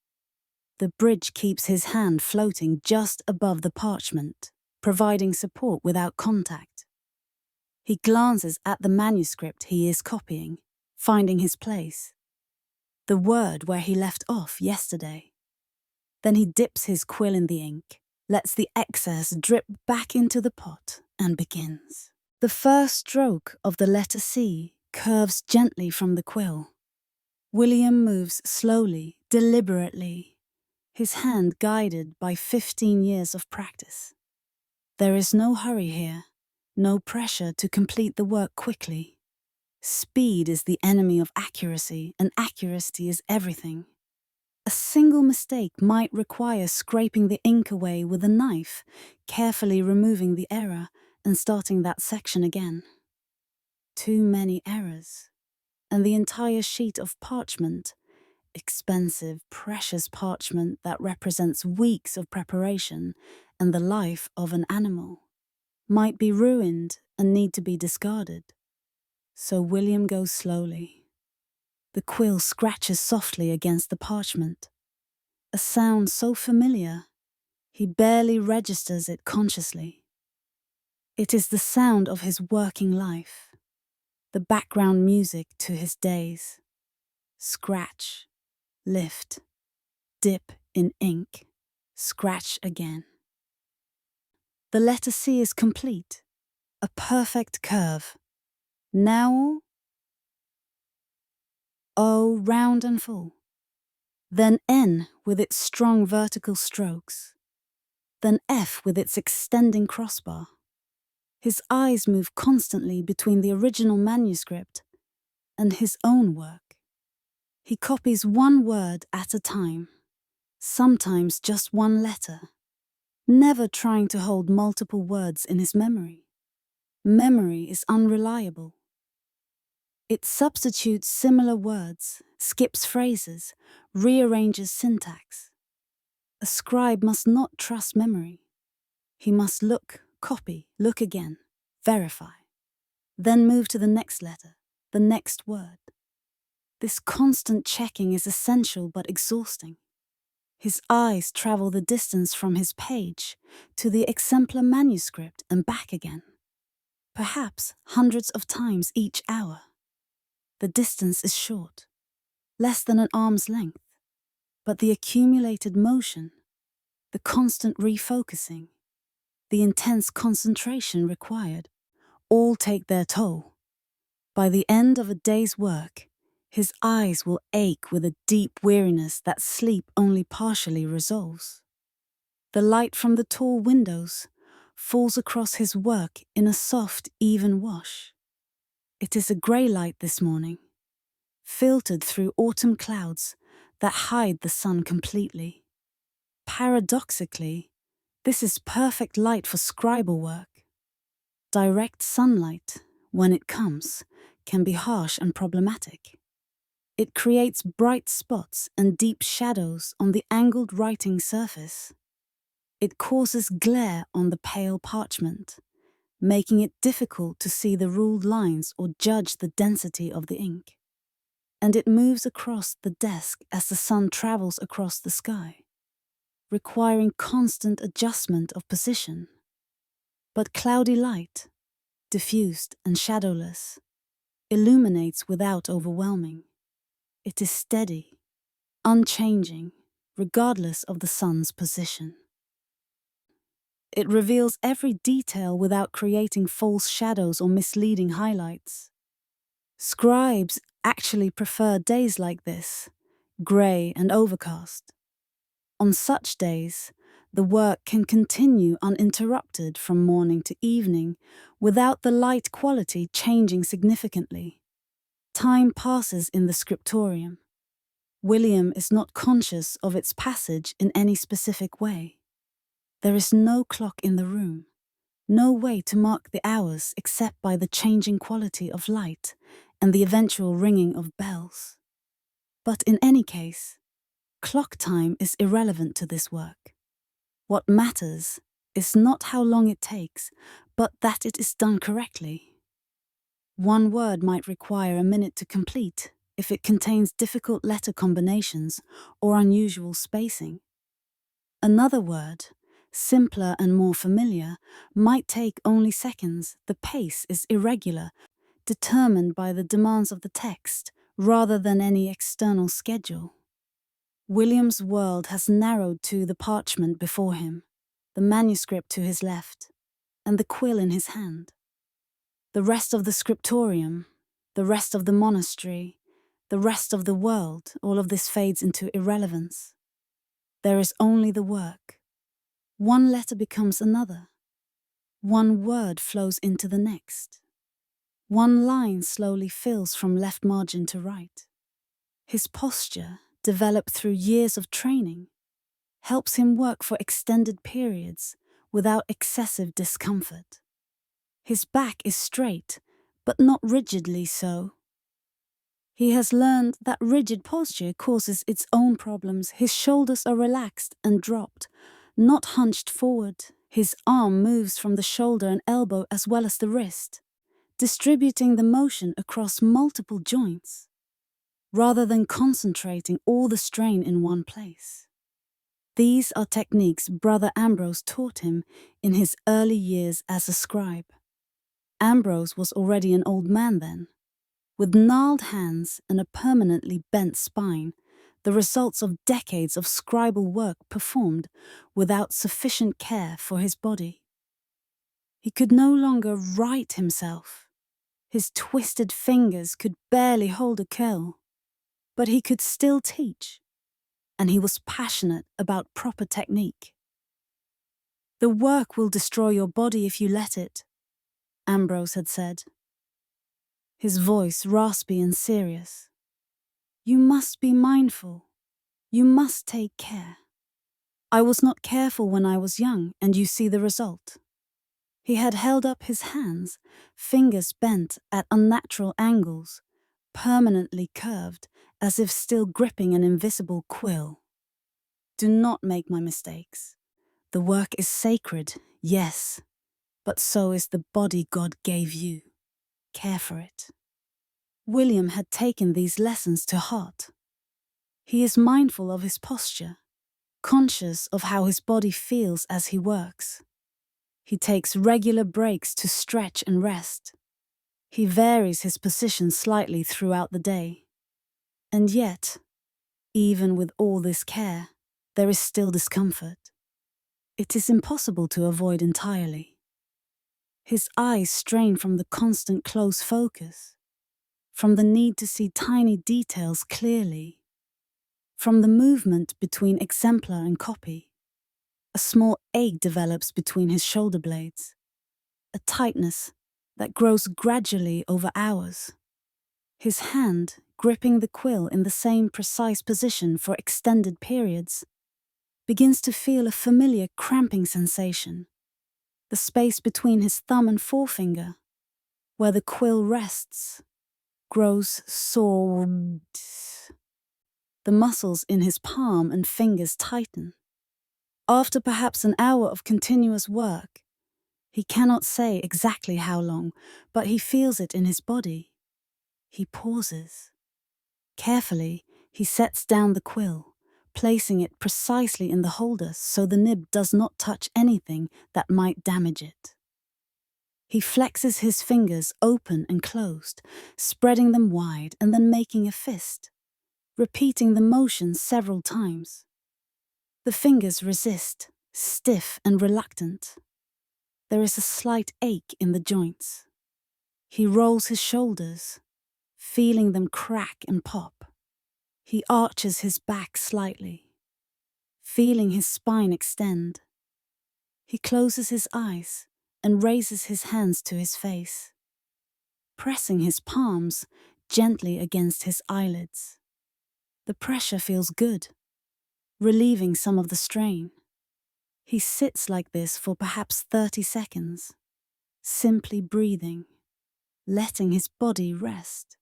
The bridge keeps his hand floating just above the parchment, providing support without contact. He glances at the manuscript he is copying, finding his place. The word where he left off yesterday. Then he dips his quill in the ink, lets the excess drip back into the pot, and begins. The first stroke of the letter C curves gently from the quill. William moves slowly, deliberately, his hand guided by 15 years of practice. There is no hurry here, no pressure to complete the work quickly. Speed is the enemy of accuracy, and accuracy is everything. A single mistake might require scraping the ink away with a knife, carefully removing the error, and starting that section again. Too many errors, and the entire sheet of parchment, expensive, precious parchment that represents weeks of preparation and the life of an animal, might be ruined and need to be discarded. So William goes slowly. The quill scratches softly against the parchment, a sound so familiar he barely registers it consciously. It is the sound of his working life, the background music to his days. Scratch, lift, dip in ink, scratch again. The letter C is complete, a perfect curve. Now O round and full. Then N with its strong vertical strokes. Then F with its extending crossbar. His eyes move constantly between the original manuscript and his own work. He copies one word at a time, sometimes just one letter, never trying to hold multiple words in his memory. Memory is unreliable. It substitutes similar words, skips phrases, rearranges syntax. A scribe must not trust memory. He must look, copy, look again, verify, then move to the next letter, the next word. This constant checking is essential but exhausting. His eyes travel the distance from his page to the exemplar manuscript and back again, perhaps hundreds of times each hour. The distance is short, less than an arm's length, but the accumulated motion, the constant refocusing, the intense concentration required, all take their toll. By the end of a day's work, his eyes will ache with a deep weariness that sleep only partially resolves. The light from the tall windows falls across his work in a soft, even wash. It is a grey light this morning, filtered through autumn clouds that hide the sun completely. Paradoxically, this is perfect light for scribal work. Direct sunlight, when it comes, can be harsh and problematic. It creates bright spots and deep shadows on the angled writing surface. It causes glare on the pale parchment, making it difficult to see the ruled lines or judge the density of the ink. And it moves across the desk as the sun travels across the sky, requiring constant adjustment of position. But cloudy light, diffused and shadowless, illuminates without overwhelming. It is steady, unchanging, regardless of the sun's position. It reveals every detail without creating false shadows or misleading highlights. Scribes actually prefer days like this, grey and overcast. On such days, the work can continue uninterrupted from morning to evening without the light quality changing significantly. Time passes in the scriptorium. William is not conscious of its passage in any specific way. There is no clock in the room, no way to mark the hours except by the changing quality of light and the eventual ringing of bells. But in any case, clock time is irrelevant to this work. What matters is not how long it takes, but that it is done correctly. One word might require a minute to complete if it contains difficult letter combinations or unusual spacing. Another word, simpler and more familiar, might take only seconds. The pace is irregular, determined by the demands of the text rather than any external schedule. William's world has narrowed to the parchment before him, the manuscript to his left, and the quill in his hand. The rest of the scriptorium, the rest of the monastery, the rest of the world, all of this fades into irrelevance. There is only the work. One letter becomes another. One word flows into the next. One line slowly fills from left margin to right. His posture, developed through years of training, helps him work for extended periods without excessive discomfort. His back is straight, but not rigidly so. He has learned that rigid posture causes its own problems. His shoulders are relaxed and dropped, not hunched forward. His arm moves from the shoulder and elbow as well as the wrist, distributing the motion across multiple joints, rather than concentrating all the strain in one place. These are techniques Brother Ambrose taught him in his early years as a scribe. Ambrose was already an old man then, with gnarled hands and a permanently bent spine, the results of decades of scribal work performed without sufficient care for his body. He could no longer write himself. His twisted fingers could barely hold a quill, but he could still teach, and he was passionate about proper technique. "The work will destroy your body if you let it," Ambrose had said, his voice raspy and serious. "You must be mindful. You must take care. I was not careful when I was young, and you see the result." He had held up his hands, fingers bent at unnatural angles, permanently curved, as if still gripping an invisible quill. "Do not make my mistakes. The work is sacred, yes, but so is the body God gave you. Care for it." William had taken these lessons to heart. He is mindful of his posture, conscious of how his body feels as he works. He takes regular breaks to stretch and rest. He varies his position slightly throughout the day. And yet, even with all this care, there is still discomfort. It is impossible to avoid entirely. His eyes strain from the constant close focus, from the need to see tiny details clearly, from the movement between exemplar and copy. A small ache develops between his shoulder blades, a tightness that grows gradually over hours. His hand, gripping the quill in the same precise position for extended periods, begins to feel a familiar cramping sensation. The space between his thumb and forefinger, where the quill rests, grows sore. The muscles in his palm and fingers tighten. After perhaps an hour of continuous work, he cannot say exactly how long, but he feels it in his body. He pauses. Carefully, he sets down the quill, placing it precisely in the holder so the nib does not touch anything that might damage it. He flexes his fingers open and closed, spreading them wide and then making a fist, repeating the motion several times. The fingers resist, stiff and reluctant. There is a slight ache in the joints. He rolls his shoulders, feeling them crack and pop. He arches his back slightly, feeling his spine extend. He closes his eyes and raises his hands to his face, pressing his palms gently against his eyelids. The pressure feels good, relieving some of the strain. He sits like this for perhaps 30 seconds, simply breathing, letting his body rest.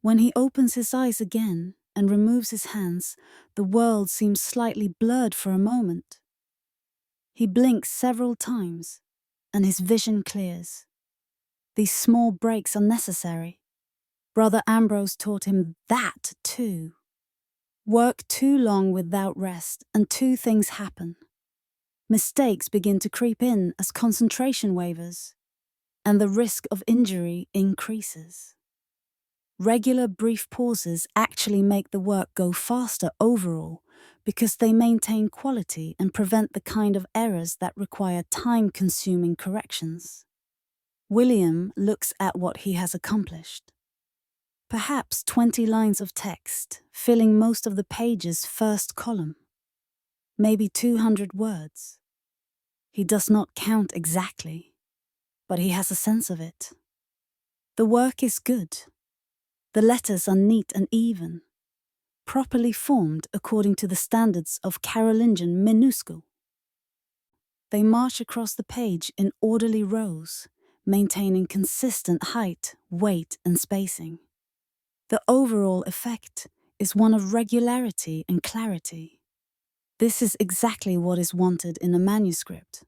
When he opens his eyes again and removes his hands, the world seems slightly blurred for a moment. He blinks several times, and his vision clears. These small breaks are necessary. Brother Ambrose taught him that too. Work too long without rest, and two things happen. Mistakes begin to creep in as concentration wavers, and the risk of injury increases. Regular brief pauses actually make the work go faster overall because they maintain quality and prevent the kind of errors that require time-consuming corrections. William looks at what he has accomplished. Perhaps 20 lines of text, filling most of the page's first column. Maybe 200 words. He does not count exactly, but he has a sense of it. The work is good. The letters are neat and even, properly formed according to the standards of Carolingian minuscule. They march across the page in orderly rows, maintaining consistent height, weight, and spacing. The overall effect is one of regularity and clarity. This is exactly what is wanted in a manuscript.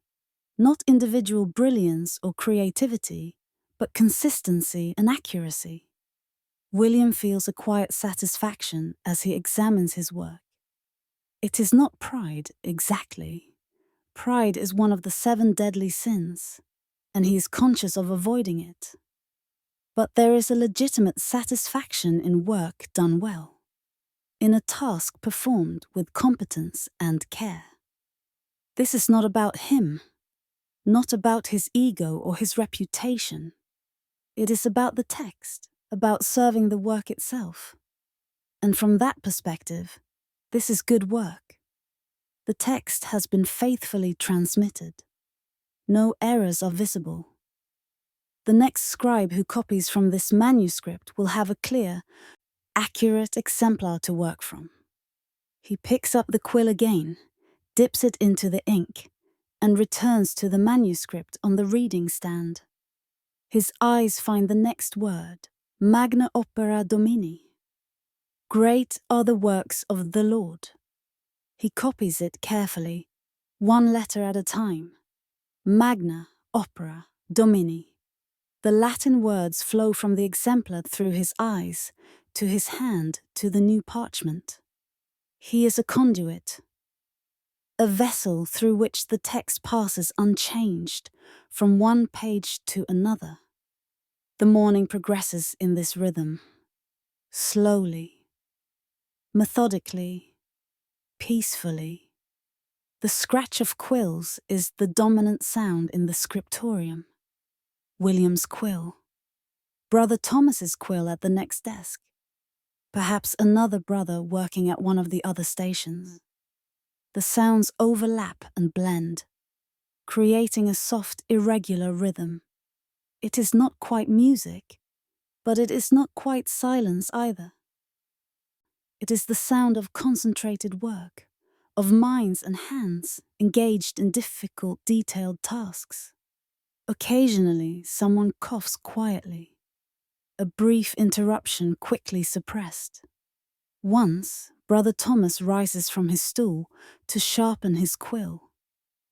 Not individual brilliance or creativity, but consistency and accuracy. William feels a quiet satisfaction as he examines his work. It is not pride, exactly. Pride is one of the 7 deadly sins, and he is conscious of avoiding it. But there is a legitimate satisfaction in work done well, in a task performed with competence and care. This is not about him, not about his ego or his reputation. It is about the text, about serving the work itself. And from that perspective, this is good work. The text has been faithfully transmitted. No errors are visible. The next scribe who copies from this manuscript will have a clear, accurate exemplar to work from. He picks up the quill again, dips it into the ink, and returns to the manuscript on the reading stand. His eyes find the next word, Magna Opera Domini. Great are the works of the Lord. He copies it carefully, 1 letter at a time. Magna Opera Domini. The Latin words flow from the exemplar through his eyes, to his hand, to the new parchment. He is a conduit, a vessel through which the text passes unchanged from one page to another. The morning progresses in this rhythm, slowly, methodically, peacefully. The scratch of quills is the dominant sound in the scriptorium. William's quill, Brother Thomas's quill at the next desk, perhaps another brother working at one of the other stations. The sounds overlap and blend, creating a soft, irregular rhythm. It is not quite music, but it is not quite silence either. It is the sound of concentrated work, of minds and hands engaged in difficult, detailed tasks. Occasionally, someone coughs quietly, a brief interruption quickly suppressed. Once, Brother Thomas rises from his stool to sharpen his quill,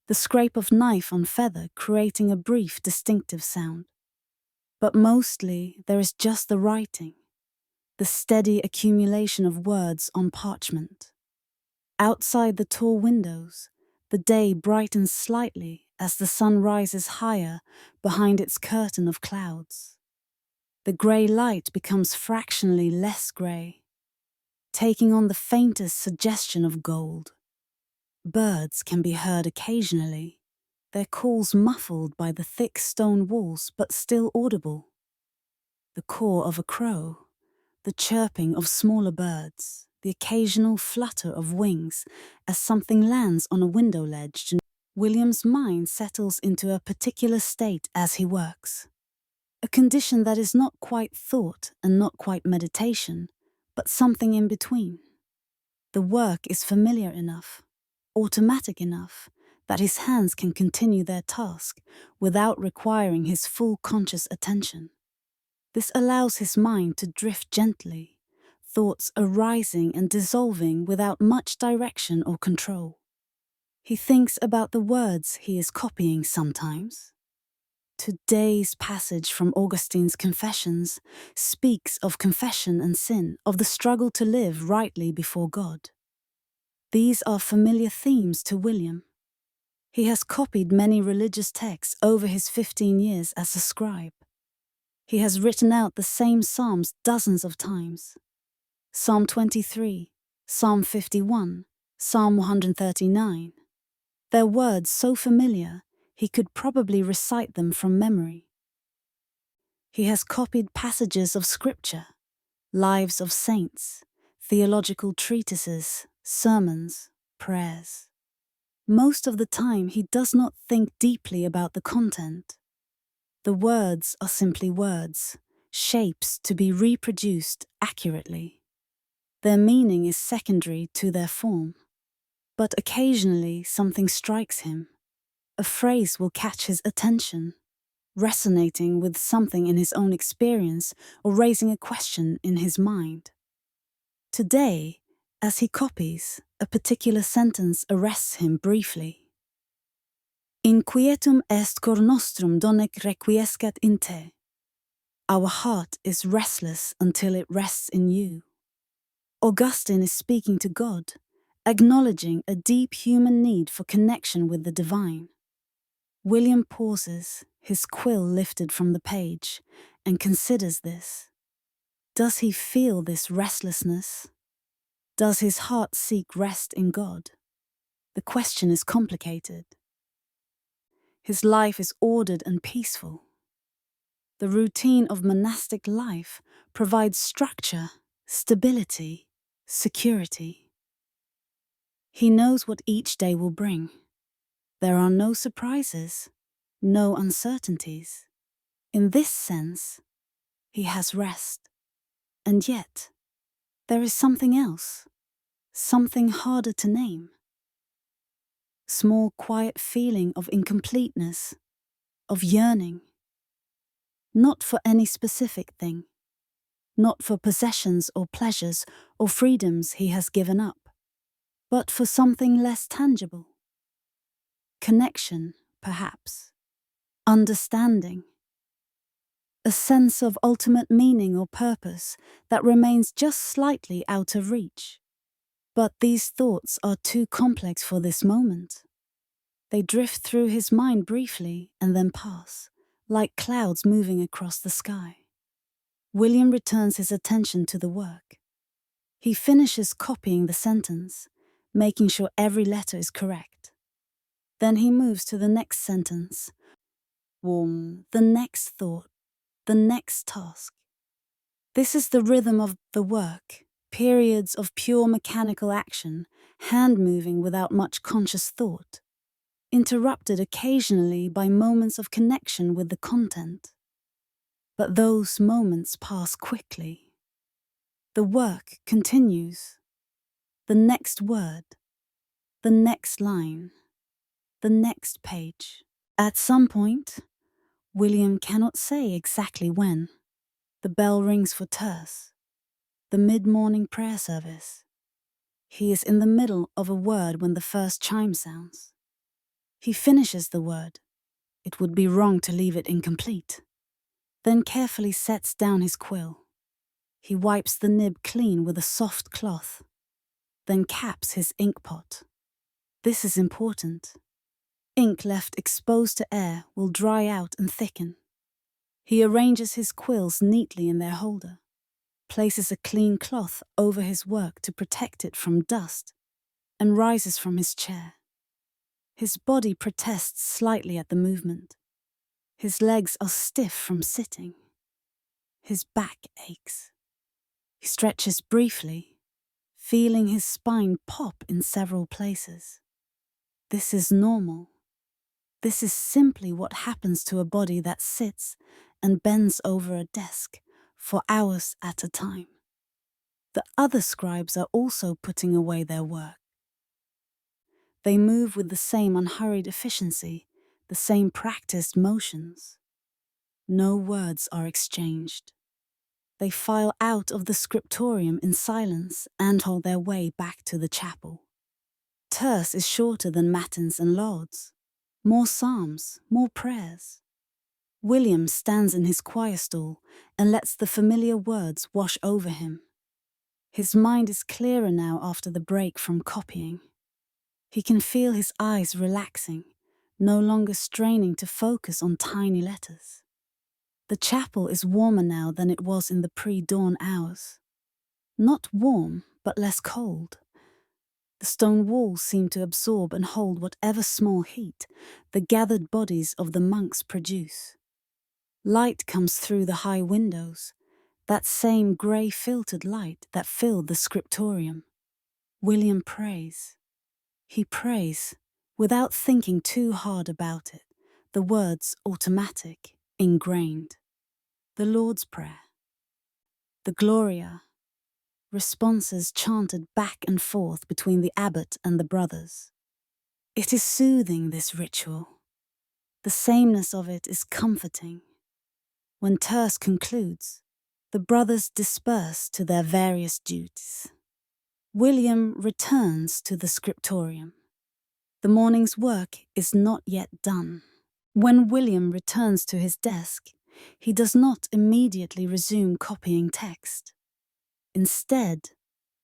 the scrape of knife on feather creating a brief, distinctive sound. But mostly, there is just the writing, the steady accumulation of words on parchment. Outside the tall windows, the day brightens slightly as the sun rises higher behind its curtain of clouds. The grey light becomes fractionally less grey, taking on the faintest suggestion of gold. Birds can be heard occasionally, their calls muffled by the thick stone walls but still audible. The caw of a crow, the chirping of smaller birds, the occasional flutter of wings as something lands on a window ledge. William's mind settles into a particular state as he works. A condition that is not quite thought and not quite meditation, but something in between. The work is familiar enough, automatic enough, that his hands can continue their task without requiring his full conscious attention. This allows his mind to drift gently, thoughts arising and dissolving without much direction or control. He thinks about the words he is copying sometimes. Today's passage from Augustine's Confessions speaks of confession and sin, of the struggle to live rightly before God. These are familiar themes to William. He has copied many religious texts over his 15 years as a scribe. He has written out the same psalms dozens of times. Psalm 23, Psalm 51, Psalm 139. Their words so familiar, he could probably recite them from memory. He has copied passages of scripture, lives of saints, theological treatises, sermons, prayers. Most of the time, he does not think deeply about the content. The words are simply words, shapes to be reproduced accurately. Their meaning is secondary to their form. But occasionally something strikes him. A phrase will catch his attention, resonating with something in his own experience or raising a question in his mind. Today, as he copies, a particular sentence arrests him briefly. Inquietum est cor nostrum donec requiescat in te. Our heart is restless until it rests in you. Augustine is speaking to God, acknowledging a deep human need for connection with the divine. William pauses, his quill lifted from the page, and considers this. Does he feel this restlessness? Does his heart seek rest in God? The question is complicated. His life is ordered and peaceful. The routine of monastic life provides structure, stability, security. He knows what each day will bring. There are no surprises, no uncertainties. In this sense, he has rest. And yet, there is something else, something harder to name. Small, quiet feeling of incompleteness, of yearning. Not for any specific thing, not for possessions or pleasures or freedoms he has given up, but for something less tangible. Connection, perhaps. Understanding. A sense of ultimate meaning or purpose that remains just slightly out of reach. But these thoughts are too complex for this moment. They drift through his mind briefly and then pass, like clouds moving across the sky. William returns his attention to the work. He finishes copying the sentence, making sure every letter is correct. Then he moves to the next sentence, the next thought, the next task. This is the rhythm of the work, periods of pure mechanical action, hand moving without much conscious thought, interrupted occasionally by moments of connection with the content. But those moments pass quickly. The work continues. The next word, the next line, the next page. At some point, William cannot say exactly when, the bell rings for terce, the mid-morning prayer service. He is in the middle of a word when the first chime sounds. He finishes the word. It would be wrong to leave it incomplete. Then carefully sets down his quill. He wipes the nib clean with a soft cloth, then caps his ink pot. This is important. Ink left exposed to air will dry out and thicken. He arranges his quills neatly in their holder, places a clean cloth over his work to protect it from dust, and rises from his chair. His body protests slightly at the movement. His legs are stiff from sitting. His back aches. He stretches briefly, feeling his spine pop in several places. This is normal. This is simply what happens to a body that sits and bends over a desk for hours at a time. The other scribes are also putting away their work. They move with the same unhurried efficiency, the same practiced motions. No words are exchanged. They file out of the scriptorium in silence and hold their way back to the chapel. Terce is shorter than matins and lauds. More psalms, more prayers. William stands in his choir stool and lets the familiar words wash over him. His mind is clearer now after the break from copying. He can feel his eyes relaxing, no longer straining to focus on tiny letters. The chapel is warmer now than it was in the pre-dawn hours. Not warm, but less cold. The stone walls seem to absorb and hold whatever small heat the gathered bodies of the monks produce. Light comes through the high windows, that same grey filtered light that filled the scriptorium. William prays. He prays, without thinking too hard about it, the words automatic, ingrained. The Lord's Prayer. The Gloria. Responses chanted back and forth between the abbot and the brothers. It is soothing, this ritual. The sameness of it is comforting. When Terce concludes, the brothers disperse to their various duties. William returns to the scriptorium. The morning's work is not yet done. When William returns to his desk, he does not immediately resume copying text. Instead,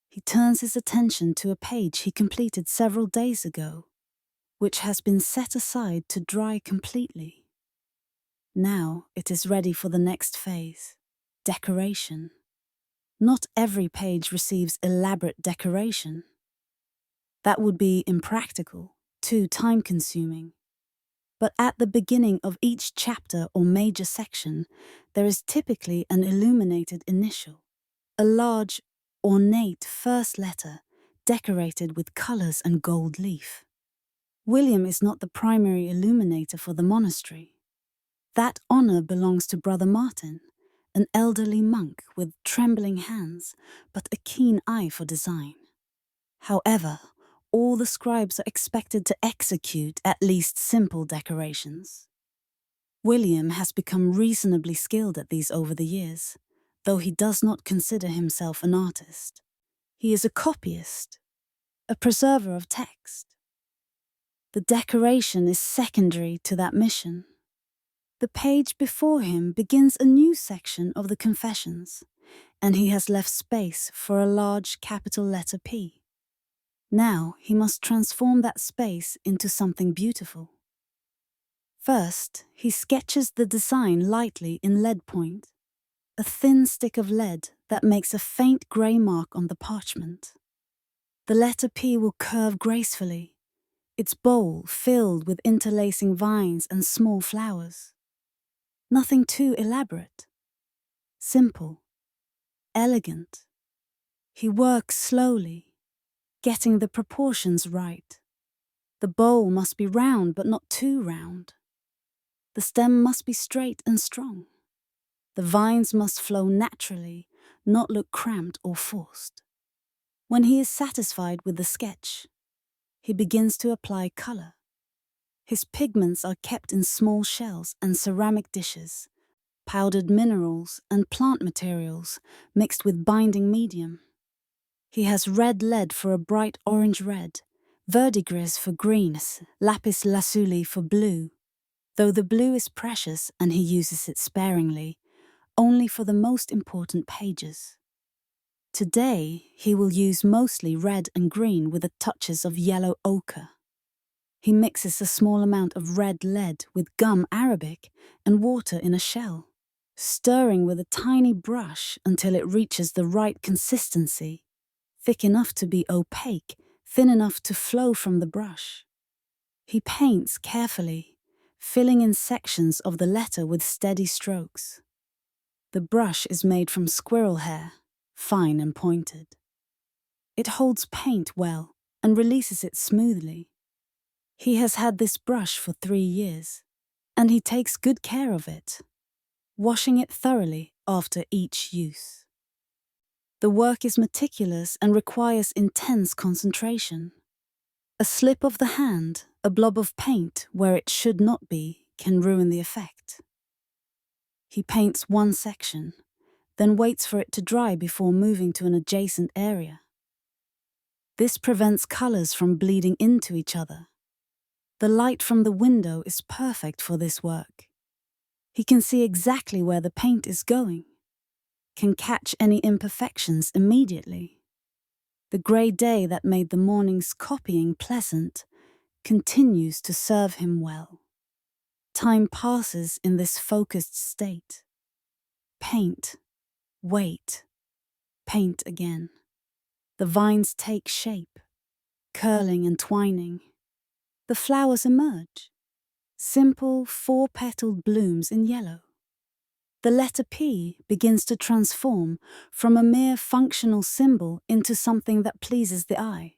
he turns his attention to a page he completed several days ago, which has been set aside to dry completely. Now it is ready for the next phase, decoration. Not every page receives elaborate decoration. That would be impractical, too time-consuming. But at the beginning of each chapter or major section, there is typically an illuminated initial, a large, ornate first letter decorated with colors and gold leaf. William is not the primary illuminator for the monastery. That honor belongs to Brother Martin, an elderly monk with trembling hands but a keen eye for design. However, all the scribes are expected to execute at least simple decorations. William has become reasonably skilled at these over the years, though he does not consider himself an artist. He is a copyist, a preserver of text. The decoration is secondary to that mission. The page before him begins a new section of the Confessions, and he has left space for a large capital letter P. Now he must transform that space into something beautiful. First, he sketches the design lightly in lead point, a thin stick of lead that makes a faint grey mark on the parchment. The letter P will curve gracefully, its bowl filled with interlacing vines and small flowers. Nothing too elaborate. Simple. Elegant. He works slowly, getting the proportions right. The bowl must be round but not too round. The stem must be straight and strong. The vines must flow naturally, not look cramped or forced. When he is satisfied with the sketch, he begins to apply color. His pigments are kept in small shells and ceramic dishes, powdered minerals and plant materials mixed with binding medium. He has red lead for a bright orange red, verdigris for greens, lapis lazuli for blue. Though the blue is precious and he uses it sparingly, only for the most important pages. Today, he will use mostly red and green with the touches of yellow ochre. He mixes a small amount of red lead with gum arabic and water in a shell, stirring with a tiny brush until it reaches the right consistency, thick enough to be opaque, thin enough to flow from the brush. He paints carefully, filling in sections of the letter with steady strokes. The brush is made from squirrel hair, fine and pointed. It holds paint well and releases it smoothly. He has had this brush for 3 years, and he takes good care of it, washing it thoroughly after each use. The work is meticulous and requires intense concentration. A slip of the hand, a blob of paint where it should not be, can ruin the effect. He paints one section, then waits for it to dry before moving to an adjacent area. This prevents colors from bleeding into each other. The light from the window is perfect for this work. He can see exactly where the paint is going, can catch any imperfections immediately. The grey day that made the morning's copying pleasant continues to serve him well. Time passes in this focused state. Paint, wait, paint again. The vines take shape, curling and twining. The flowers emerge, simple 4-petaled blooms in yellow. The letter P begins to transform from a mere functional symbol into something that pleases the eye.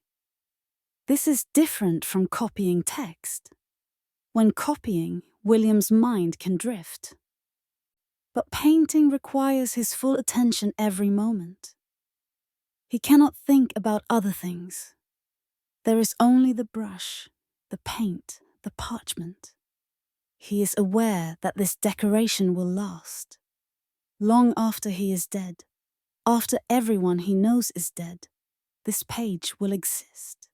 This is different from copying text. When copying, William's mind can drift. But painting requires his full attention every moment. He cannot think about other things. There is only the brush, the paint, the parchment. He is aware that this decoration will last. Long after he is dead, after everyone he knows is dead, this page will exist.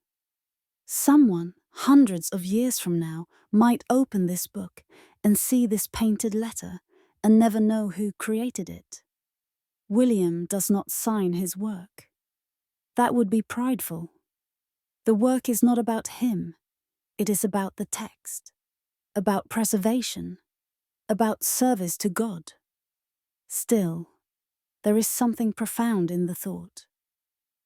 Someone, hundreds of years from now, might open this book and see this painted letter and never know who created it. William does not sign his work. That would be prideful. The work is not about him. It is about the text, about preservation, about service to God. Still, there is something profound in the thought.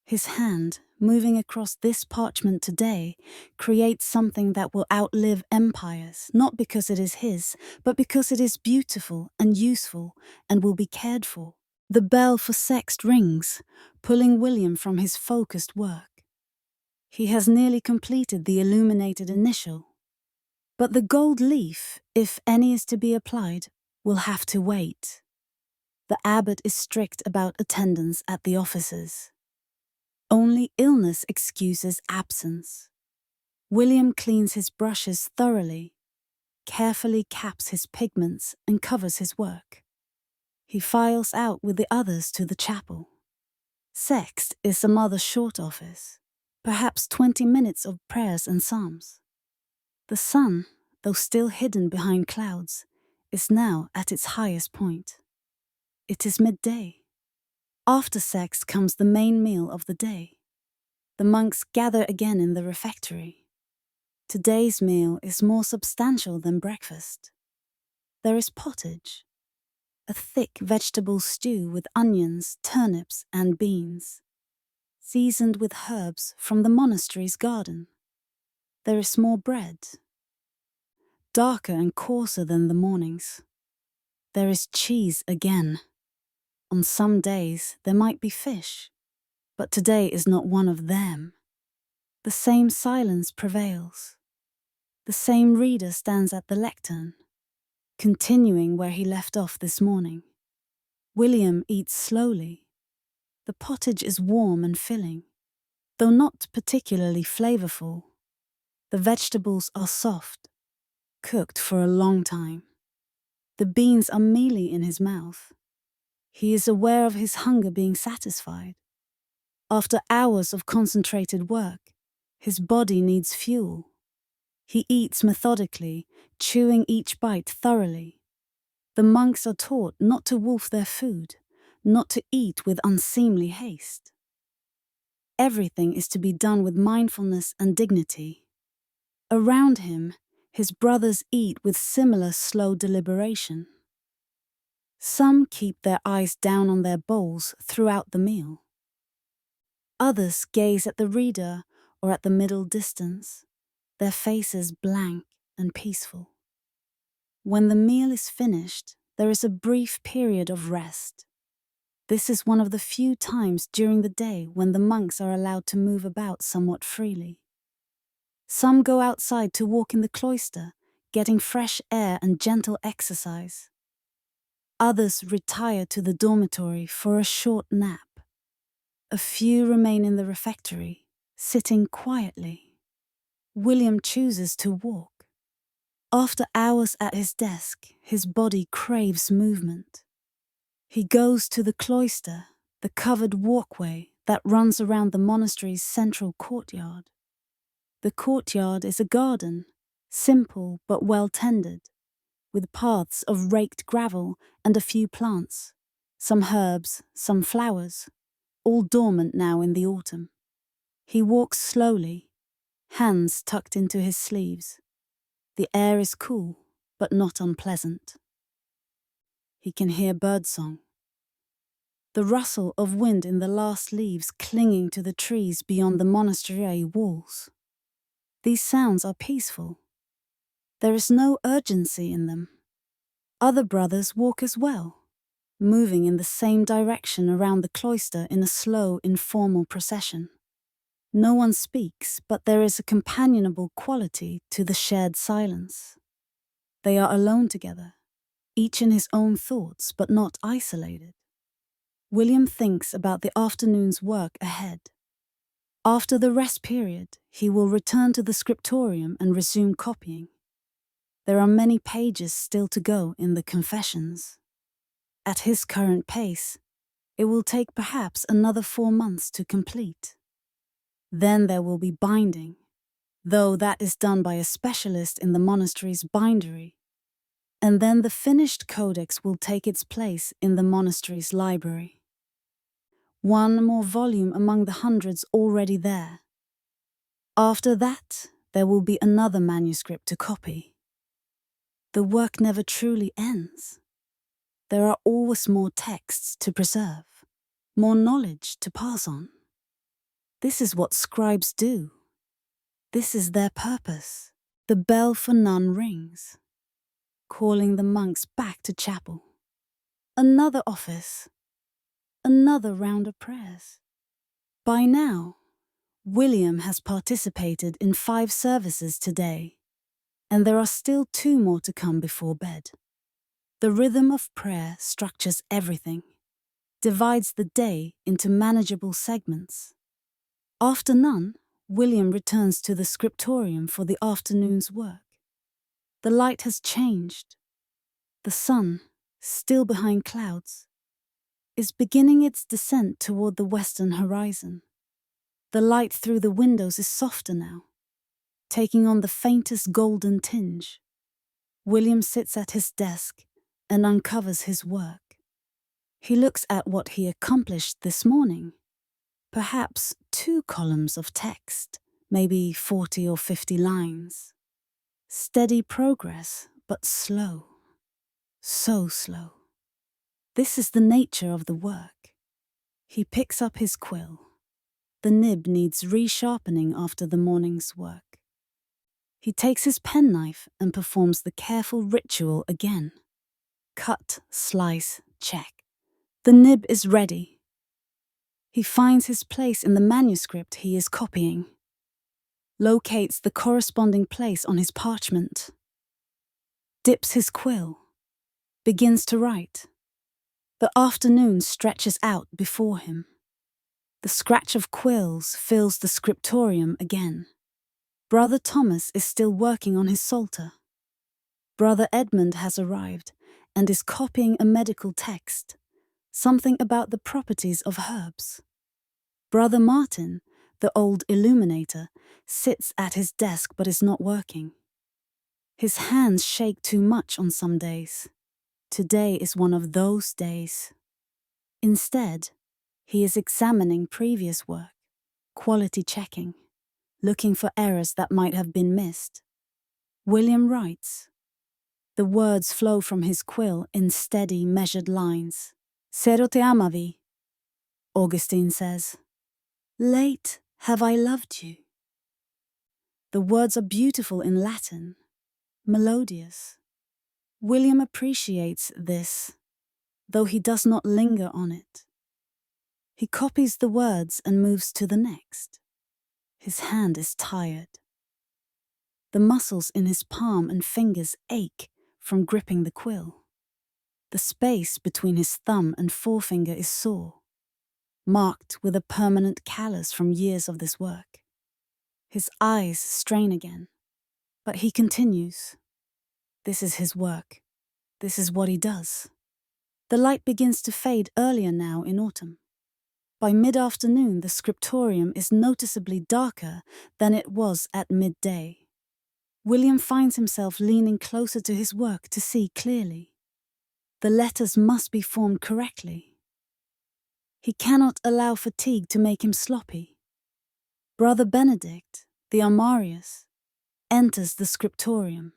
His hand, moving across this parchment today, creates something that will outlive empires, not because it is his, but because it is beautiful and useful and will be cared for. The bell for sext rings, pulling William from his focused work. He has nearly completed the illuminated initial. But the gold leaf, if any is to be applied, will have to wait. The abbot is strict about attendance at the offices. Only illness excuses absence. William cleans his brushes thoroughly, carefully caps his pigments and covers his work. He files out with the others to the chapel. Sext is some other short office, perhaps 20 minutes of prayers and psalms. The sun, though still hidden behind clouds, is now at its highest point. It is midday. After sext comes the main meal of the day. The monks gather again in the refectory. Today's meal is more substantial than breakfast. There is pottage, a thick vegetable stew with onions, turnips, and beans, seasoned with herbs from the monastery's garden. There is more bread, darker and coarser than the morning's. There is cheese again. On some days there might be fish, but today is not one of them. The same silence prevails. The same reader stands at the lectern, continuing where he left off this morning. William eats slowly. The pottage is warm and filling, though not particularly flavorful. The vegetables are soft, cooked for a long time. The beans are mealy in his mouth. He is aware of his hunger being satisfied. After hours of concentrated work, his body needs fuel. He eats methodically, chewing each bite thoroughly. The monks are taught not to wolf their food, not to eat with unseemly haste. Everything is to be done with mindfulness and dignity. Around him, his brothers eat with similar slow deliberation. Some keep their eyes down on their bowls throughout the meal. Others gaze at the reader or at the middle distance, their faces blank and peaceful. When the meal is finished, there is a brief period of rest. This is one of the few times during the day when the monks are allowed to move about somewhat freely. Some go outside to walk in the cloister, getting fresh air and gentle exercise. Others retire to the dormitory for a short nap. A few remain in the refectory, sitting quietly. William chooses to walk. After hours at his desk, his body craves movement. He goes to the cloister, the covered walkway that runs around the monastery's central courtyard. The courtyard is a garden, simple but well tended, with paths of raked gravel and a few plants, some herbs, some flowers, all dormant now in the autumn. He walks slowly, hands tucked into his sleeves. The air is cool, but not unpleasant. He can hear birdsong. The rustle of wind in the last leaves clinging to the trees beyond the monastery walls. These sounds are peaceful. There is no urgency in them. Other brothers walk as well, moving in the same direction around the cloister in a slow, informal procession. No one speaks, but there is a companionable quality to the shared silence. They are alone together, each in his own thoughts, but not isolated. William thinks about the afternoon's work ahead. After the rest period, he will return to the scriptorium and resume copying. There are many pages still to go in the Confessions. At his current pace, it will take perhaps another 4 months to complete. Then there will be binding, though that is done by a specialist in the monastery's bindery, and then the finished codex will take its place in the monastery's library. One more volume among the hundreds already there. After that, there will be another manuscript to copy. The work never truly ends. There are always more texts to preserve, more knowledge to pass on. This is what scribes do. This is their purpose. The bell for none rings, calling the monks back to chapel. Another office, another round of prayers. By now, William has participated in 5 services today, and there are still 2 more to come before bed. The rhythm of prayer structures everything, divides the day into manageable segments. After none, William returns to the scriptorium for the afternoon's work. The light has changed. The sun, still behind clouds, is beginning its descent toward the western horizon. The light through the windows is softer now, taking on the faintest golden tinge. William sits at his desk and uncovers his work. He looks at what he accomplished this morning. Perhaps 2 columns of text, maybe 40 or 50 lines. Steady progress, but slow. So slow. This is the nature of the work. He picks up his quill. The nib needs resharpening after the morning's work. He takes his penknife and performs the careful ritual again. Cut, slice, check. The nib is ready. He finds his place in the manuscript he is copying. Locates the corresponding place on his parchment. Dips his quill. Begins to write. The afternoon stretches out before him. The scratch of quills fills the scriptorium again. Brother Thomas is still working on his psalter. Brother Edmund has arrived and is copying a medical text, something about the properties of herbs. Brother Martin, the old illuminator, sits at his desk but is not working. His hands shake too much on some days. Today is one of those days. Instead, he is examining previous work, quality checking, looking for errors that might have been missed. William writes. The words flow from his quill in steady, measured lines. Sero te amavi, Augustine says. Late have I loved you. The words are beautiful in Latin, melodious. William appreciates this, though he does not linger on it. He copies the words and moves to the next. His hand is tired. The muscles in his palm and fingers ache from gripping the quill. The space between his thumb and forefinger is sore, marked with a permanent callus from years of this work. His eyes strain again, but he continues. This is his work. This is what he does. The light begins to fade earlier now in autumn. By mid-afternoon, the scriptorium is noticeably darker than it was at midday. William finds himself leaning closer to his work to see clearly. The letters must be formed correctly. He cannot allow fatigue to make him sloppy. Brother Benedict, the Armarius, enters the scriptorium.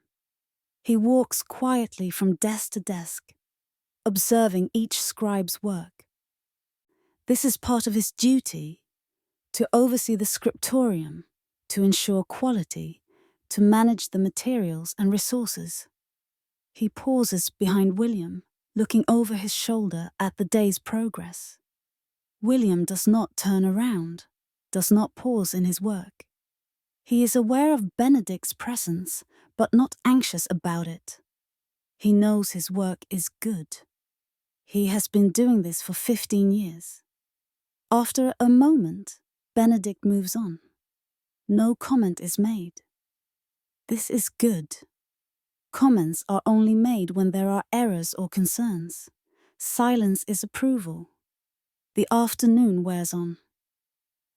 He walks quietly from desk to desk, observing each scribe's work. This is part of his duty, to oversee the scriptorium, to ensure quality, to manage the materials and resources. He pauses behind William, looking over his shoulder at the day's progress. William does not turn around, does not pause in his work. He is aware of Benedict's presence, but not anxious about it. He knows his work is good. He has been doing this for 15 years. After a moment, Benedict moves on. No comment is made. This is good. Comments are only made when there are errors or concerns. Silence is approval. The afternoon wears on.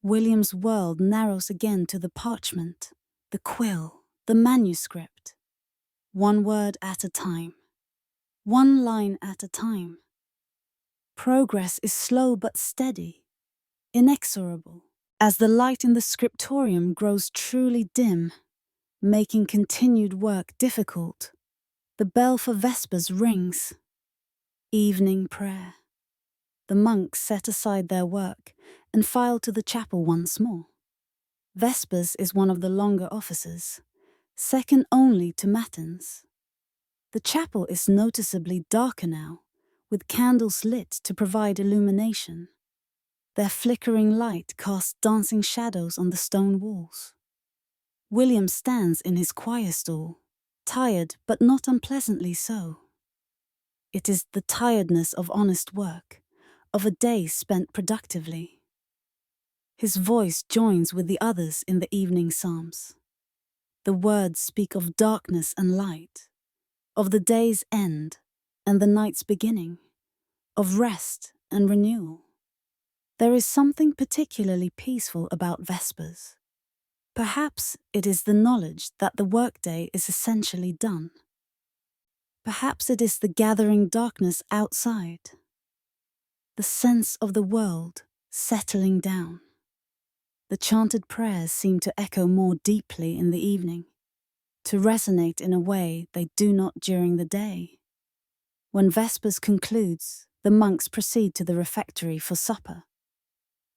William's world narrows again to the parchment, the quill, the manuscript. One word at a time. One line at a time. Progress is slow but steady, inexorable, as the light in the scriptorium grows truly dim, making continued work difficult. The bell for Vespers rings. Evening prayer. The monks set aside their work and file to the chapel once more. Vespers is one of the longer offices, second only to Matins. The chapel is noticeably darker now, with candles lit to provide illumination. Their flickering light casts dancing shadows on the stone walls. William stands in his choir stall, tired but not unpleasantly so. It is the tiredness of honest work, of a day spent productively. His voice joins with the others in the evening psalms. The words speak of darkness and light, of the day's end and the night's beginning, of rest and renewal. There is something particularly peaceful about Vespers. Perhaps it is the knowledge that the workday is essentially done. Perhaps it is the gathering darkness outside, the sense of the world settling down. The chanted prayers seem to echo more deeply in the evening, to resonate in a way they do not during the day. When Vespers concludes, the monks proceed to the refectory for supper.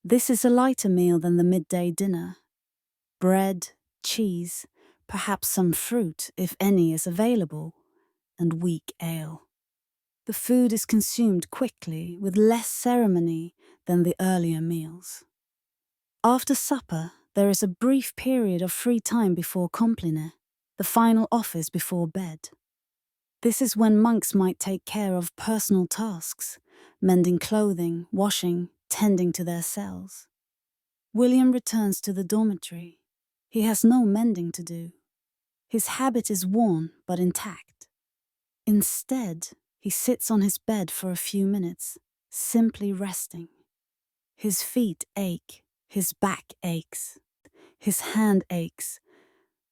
This is a lighter meal than the midday dinner. Bread, cheese, perhaps some fruit, if any is available, and weak ale. The food is consumed quickly, with less ceremony than the earlier meals. After supper, there is a brief period of free time before compline, the final office before bed. This is when monks might take care of personal tasks, mending clothing, washing, tending to their cells. William returns to the dormitory. He has no mending to do. His habit is worn but intact. Instead, he sits on his bed for a few minutes, simply resting. His feet ache, his back aches, his hand aches,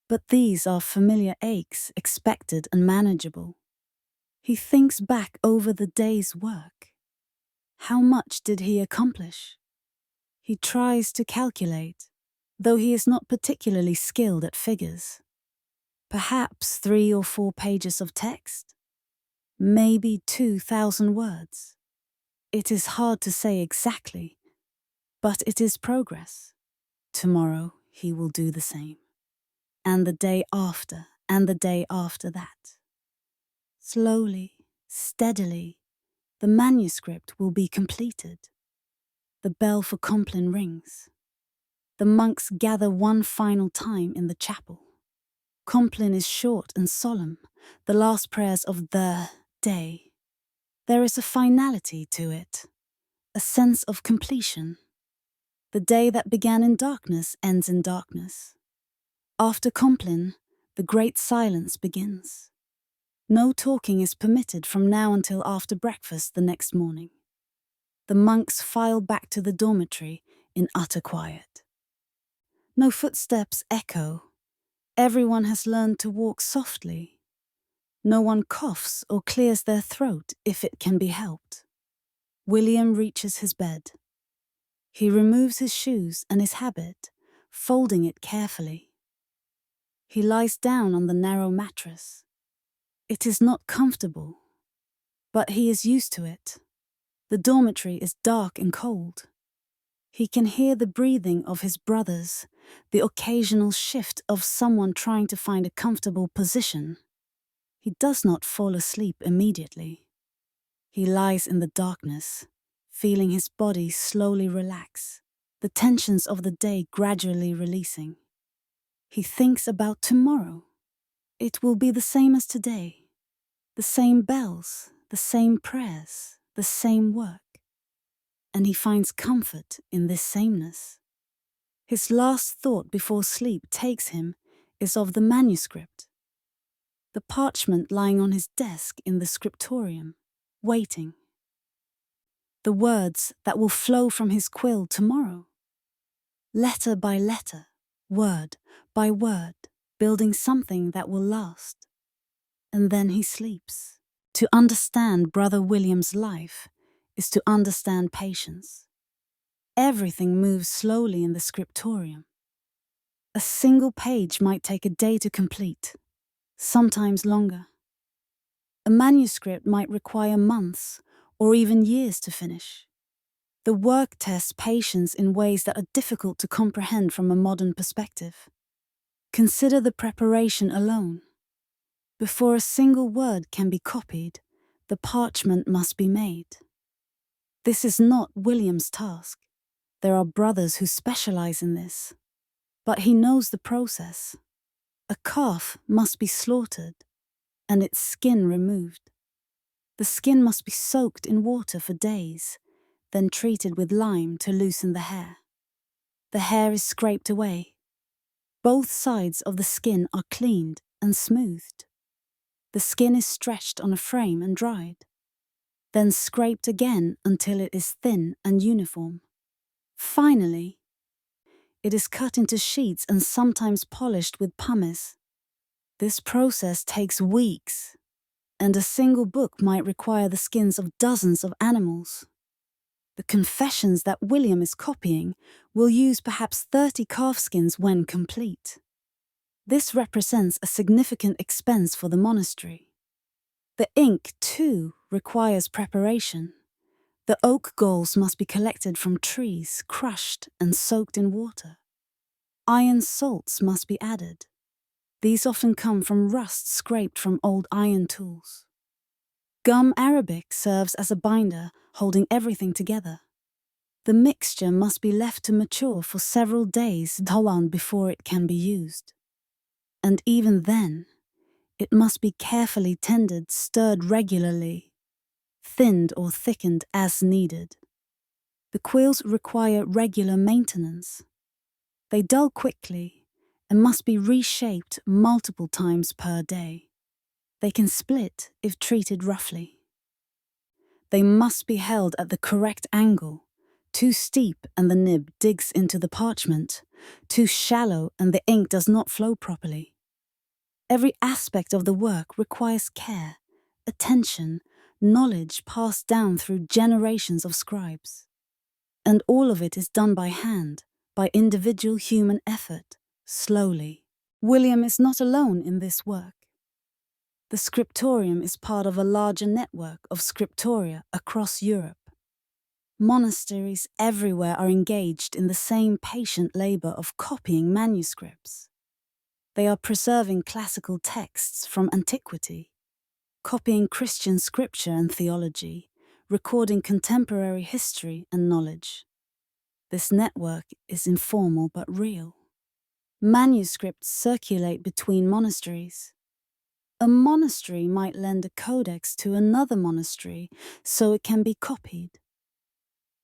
but these are familiar aches, expected and manageable. He thinks back over the day's work. How much did he accomplish? He tries to calculate, though he is not particularly skilled at figures. Perhaps 3 or 4 pages of text? Maybe 2,000 words. It is hard to say exactly, but it is progress. Tomorrow he will do the same. And the day after, and the day after that. Slowly, steadily, the manuscript will be completed. The bell for compline rings. The monks gather one final time in the chapel. Compline is short and solemn, the last prayers of the day. There is a finality to it, a sense of completion. The day that began in darkness ends in darkness. After compline, the great silence begins. No talking is permitted from now until after breakfast the next morning. The monks file back to the dormitory in utter quiet. No footsteps echo. Everyone has learned to walk softly. No one coughs or clears their throat if it can be helped. William reaches his bed. He removes his shoes and his habit, folding it carefully. He lies down on the narrow mattress. It is not comfortable, but he is used to it. The dormitory is dark and cold. He can hear the breathing of his brothers, the occasional shift of someone trying to find a comfortable position. He does not fall asleep immediately. He lies in the darkness, feeling his body slowly relax, the tensions of the day gradually releasing. He thinks about tomorrow. It will be the same as today. The same bells, the same prayers, the same work. And he finds comfort in this sameness. His last thought before sleep takes him is of the manuscript, the parchment lying on his desk in the scriptorium, waiting. The words that will flow from his quill tomorrow. Letter by letter, word by word, building something that will last. And then he sleeps. To understand Brother William's life is to understand patience. Everything moves slowly in the scriptorium. A single page might take a day to complete, sometimes longer. A manuscript might require months or even years to finish. The work tests patience in ways that are difficult to comprehend from a modern perspective. Consider the preparation alone. Before a single word can be copied, the parchment must be made. This is not William's task. There are brothers who specialize in this. But he knows the process. A calf must be slaughtered and its skin removed. The skin must be soaked in water for days, then treated with lime to loosen the hair. The hair is scraped away. Both sides of the skin are cleaned and smoothed. The skin is stretched on a frame and dried, then scraped again until it is thin and uniform. Finally, it is cut into sheets and sometimes polished with pumice. This process takes weeks, and a single book might require the skins of dozens of animals. The confessions that William is copying will use perhaps 30 calf skins when complete. This represents a significant expense for the monastery. The ink, too, requires preparation. The oak galls must be collected from trees, crushed and soaked in water. Iron salts must be added. These often come from rust scraped from old iron tools. Gum arabic serves as a binder, holding everything together. The mixture must be left to mature for several days before it can be used. And even then, it must be carefully tended, stirred regularly, thinned or thickened as needed. The quills require regular maintenance. They dull quickly and must be reshaped multiple times per day. They can split if treated roughly. They must be held at the correct angle. Too steep and the nib digs into the parchment. Too shallow and the ink does not flow properly. Every aspect of the work requires care, attention, knowledge passed down through generations of scribes. And all of it is done by hand, by individual human effort, slowly. William is not alone in this work. The scriptorium is part of a larger network of scriptoria across Europe. Monasteries everywhere are engaged in the same patient labor of copying manuscripts. They are preserving classical texts from antiquity, copying Christian scripture and theology, recording contemporary history and knowledge. This network is informal but real. Manuscripts circulate between monasteries. A monastery might lend a codex to another monastery so it can be copied.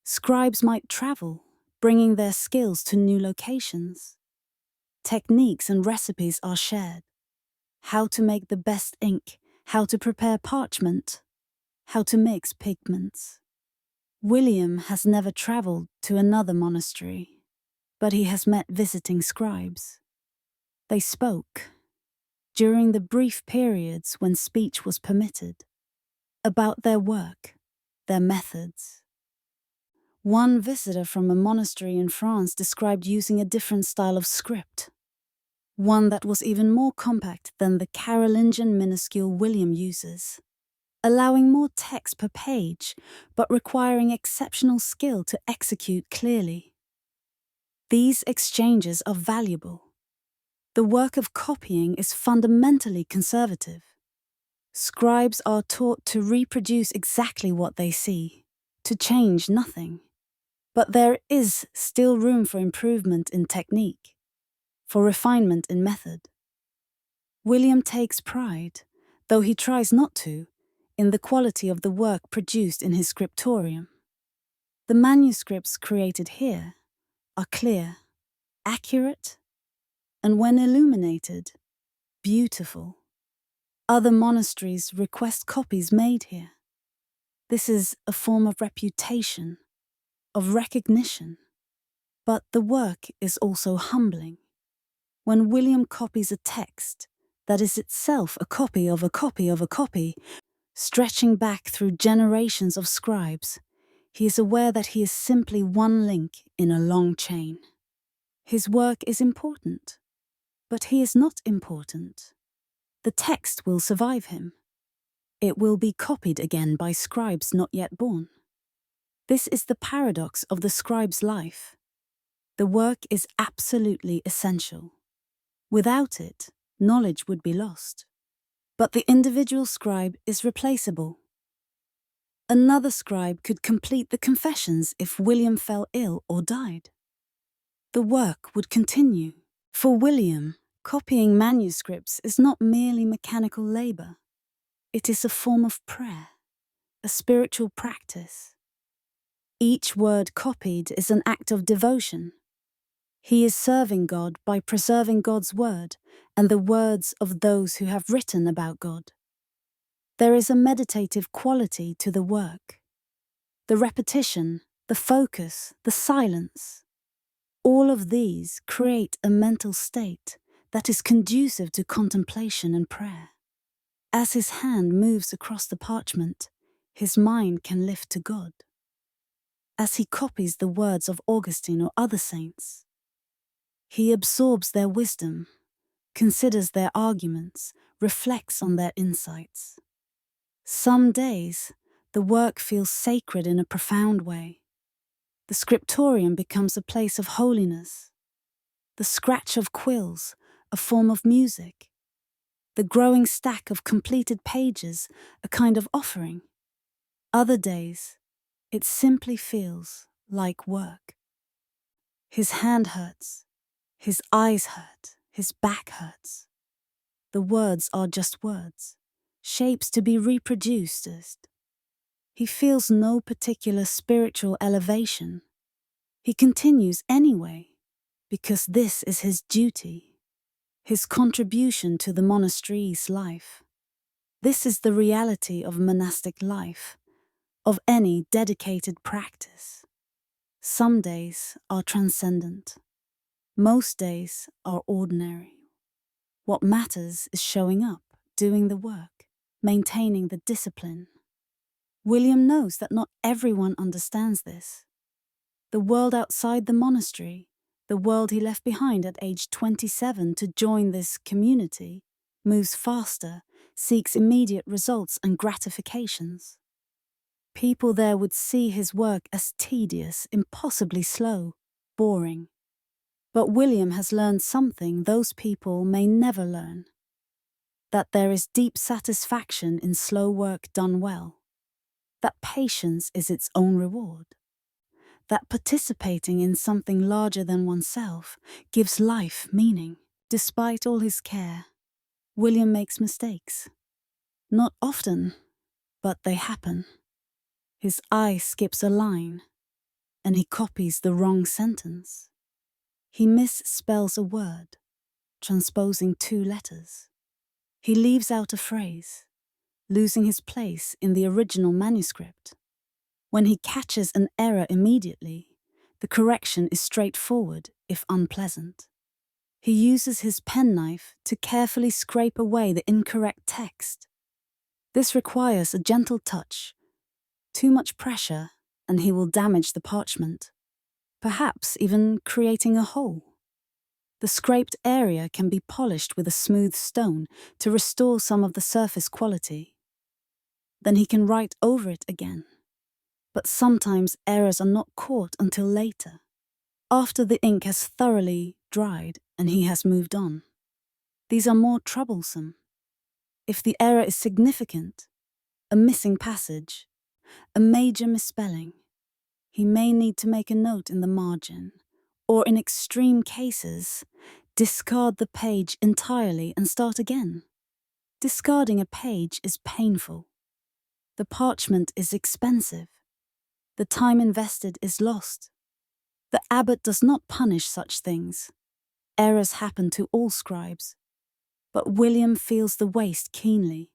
Scribes might travel, bringing their skills to new locations. Techniques and recipes are shared. How to make the best ink, how to prepare parchment, how to mix pigments. William has never traveled to another monastery, but he has met visiting scribes. They spoke, during the brief periods when speech was permitted, about their work, their methods. One visitor from a monastery in France described using a different style of script, one that was even more compact than the Carolingian minuscule William uses, allowing more text per page, but requiring exceptional skill to execute clearly. These exchanges are valuable. The work of copying is fundamentally conservative. Scribes are taught to reproduce exactly what they see, to change nothing. But there is still room for improvement in technique, for refinement in method. William takes pride, though he tries not to, in the quality of the work produced in his scriptorium. The manuscripts created here are clear, accurate, and when illuminated, beautiful. Other monasteries request copies made here. This is a form of reputation, of recognition. But the work is also humbling. When William copies a text that is itself a copy of a copy of a copy, stretching back through generations of scribes, he is aware that he is simply one link in a long chain. His work is important, but he is not important. The text will survive him. It will be copied again by scribes not yet born. This is the paradox of the scribe's life. The work is absolutely essential. Without it, knowledge would be lost. But the individual scribe is replaceable. Another scribe could complete the confessions if William fell ill or died. The work would continue. For William, copying manuscripts is not merely mechanical labor. It is a form of prayer, a spiritual practice. Each word copied is an act of devotion. He is serving God by preserving God's word and the words of those who have written about God. There is a meditative quality to the work. The repetition, the focus, the silence. All of these create a mental state that is conducive to contemplation and prayer. As his hand moves across the parchment, his mind can lift to God. As he copies the words of Augustine or other saints, he absorbs their wisdom, considers their arguments, reflects on their insights. Some days, the work feels sacred in a profound way. The scriptorium becomes a place of holiness. The scratch of quills, a form of music. The growing stack of completed pages, a kind of offering. Other days, it simply feels like work. His hand hurts. His eyes hurt. His back hurts. The words are just words, shapes to be reproduced. He feels no particular spiritual elevation. He continues anyway, because this is his duty, his contribution to the monastery's life. This is the reality of monastic life, of any dedicated practice. Some days are transcendent. Most days are ordinary. What matters is showing up, doing the work, maintaining the discipline. William knows that not everyone understands this. The world outside the monastery, the world he left behind at age 27 to join this community, moves faster, seeks immediate results and gratifications. People there would see his work as tedious, impossibly slow, boring. But William has learned something those people may never learn. That there is deep satisfaction in slow work done well. That patience is its own reward. That participating in something larger than oneself gives life meaning. Despite all his care, William makes mistakes. Not often, but they happen. His eye skips a line, and he copies the wrong sentence. He misspells a word, transposing 2 letters. He leaves out a phrase, losing his place in the original manuscript. When he catches an error immediately, the correction is straightforward, if unpleasant. He uses his penknife to carefully scrape away the incorrect text. This requires a gentle touch. Too much pressure, and he will damage the parchment, perhaps even creating a hole. The scraped area can be polished with a smooth stone to restore some of the surface quality. Then he can write over it again. But sometimes errors are not caught until later, after the ink has thoroughly dried and he has moved on. These are more troublesome. If the error is significant, a missing passage, a major misspelling, he may need to make a note in the margin, or in extreme cases, discard the page entirely and start again. Discarding a page is painful. The parchment is expensive. The time invested is lost. The abbot does not punish such things. Errors happen to all scribes. But William feels the waste keenly.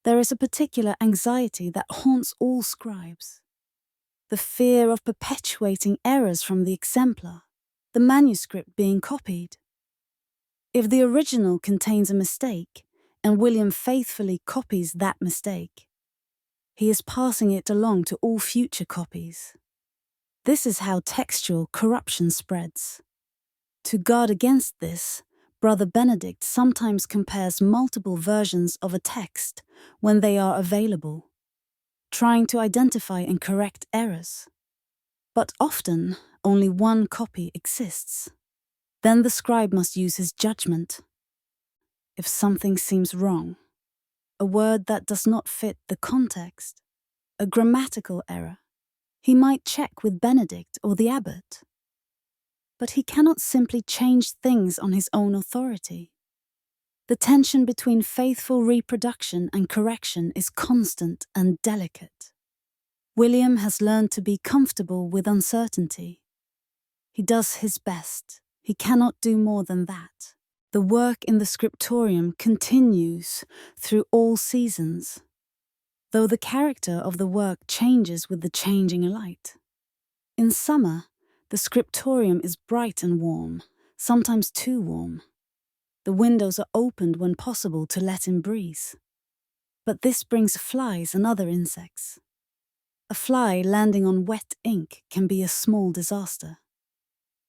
There is a particular anxiety that haunts all scribes. The fear of perpetuating errors from the exemplar, the manuscript being copied. If the original contains a mistake, and William faithfully copies that mistake, he is passing it along to all future copies. This is how textual corruption spreads. To guard against this, Brother Benedict sometimes compares multiple versions of a text when they are available, trying to identify and correct errors. But often, only one copy exists. Then the scribe must use his judgment. If something seems wrong, a word that does not fit the context, a grammatical error, he might check with Benedict or the abbot. But he cannot simply change things on his own authority. The tension between faithful reproduction and correction is constant and delicate. William has learned to be comfortable with uncertainty. He does his best. He cannot do more than that. The work in the scriptorium continues through all seasons, though the character of the work changes with the changing light. In summer, the scriptorium is bright and warm, sometimes too warm. The windows are opened when possible to let in breeze. But this brings flies and other insects. A fly landing on wet ink can be a small disaster.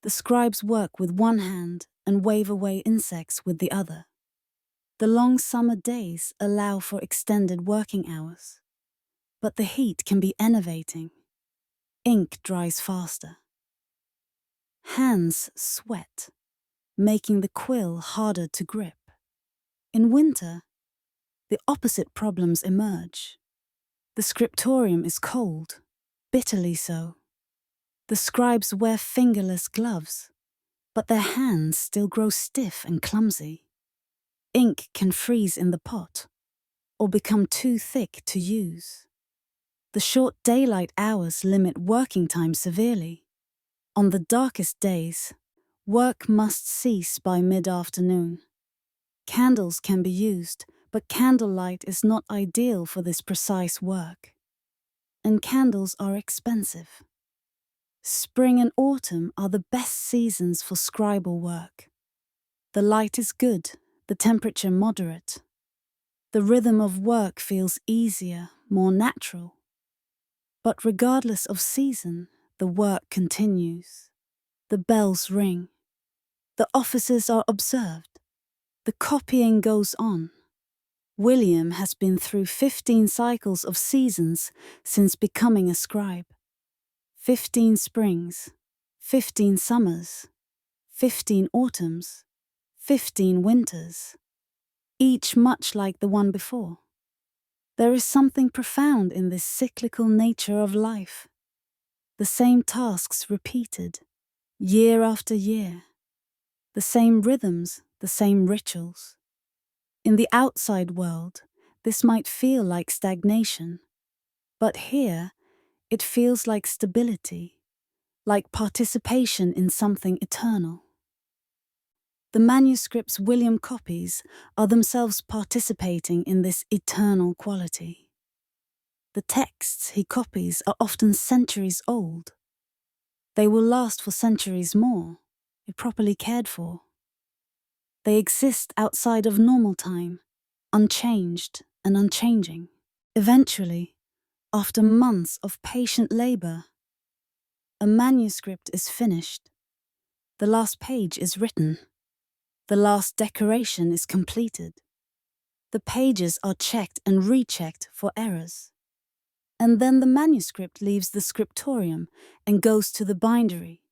The scribes work with one hand and wave away insects with the other. The long summer days allow for extended working hours. But the heat can be enervating. Ink dries faster. Hands sweat, making the quill harder to grip. In winter, the opposite problems emerge. The scriptorium is cold, bitterly so. The scribes wear fingerless gloves, but their hands still grow stiff and clumsy. Ink can freeze in the pot, or become too thick to use. The short daylight hours limit working time severely. On the darkest days, work must cease by mid-afternoon. Candles can be used, but candlelight is not ideal for this precise work. And candles are expensive. Spring and autumn are the best seasons for scribal work. The light is good, the temperature moderate. The rhythm of work feels easier, more natural. But regardless of season, the work continues. The bells ring. The offices are observed. The copying goes on. William has been through 15 cycles of seasons since becoming a scribe. 15 springs, 15 summers, 15 autumns, 15 winters, each much like the one before. There is something profound in this cyclical nature of life. The same tasks repeated, year after year. The same rhythms, the same rituals. In the outside world, this might feel like stagnation, but here, it feels like stability, like participation in something eternal. The manuscripts William copies are themselves participating in this eternal quality. The texts he copies are often centuries old. They will last for centuries more, if properly cared for. They exist outside of normal time, unchanged and unchanging. Eventually, after months of patient labor, a manuscript is finished. The last page is written. The last decoration is completed. The pages are checked and rechecked for errors. And then the manuscript leaves the scriptorium and goes to the bindery.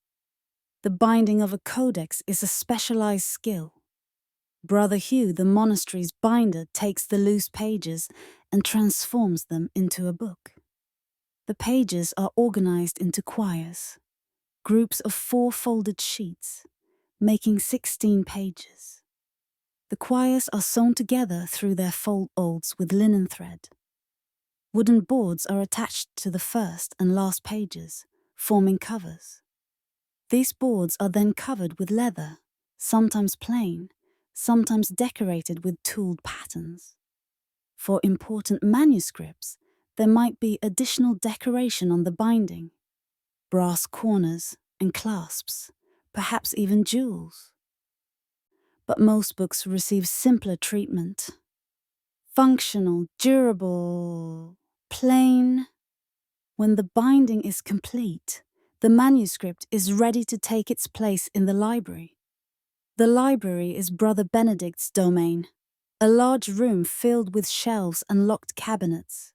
The binding of a codex is a specialized skill. Brother Hugh, the monastery's binder, takes the loose pages and transforms them into a book. The pages are organized into quires, groups of 4 folded sheets, making 16 pages. The quires are sewn together through their folds with linen thread. Wooden boards are attached to the first and last pages, forming covers. These boards are then covered with leather, sometimes plain, sometimes decorated with tooled patterns. For important manuscripts, there might be additional decoration on the binding, brass corners and clasps, perhaps even jewels. But most books receive simpler treatment. Functional, durable, plain. When the binding is complete, the manuscript is ready to take its place in the library. The library is Brother Benedict's domain, a large room filled with shelves and locked cabinets.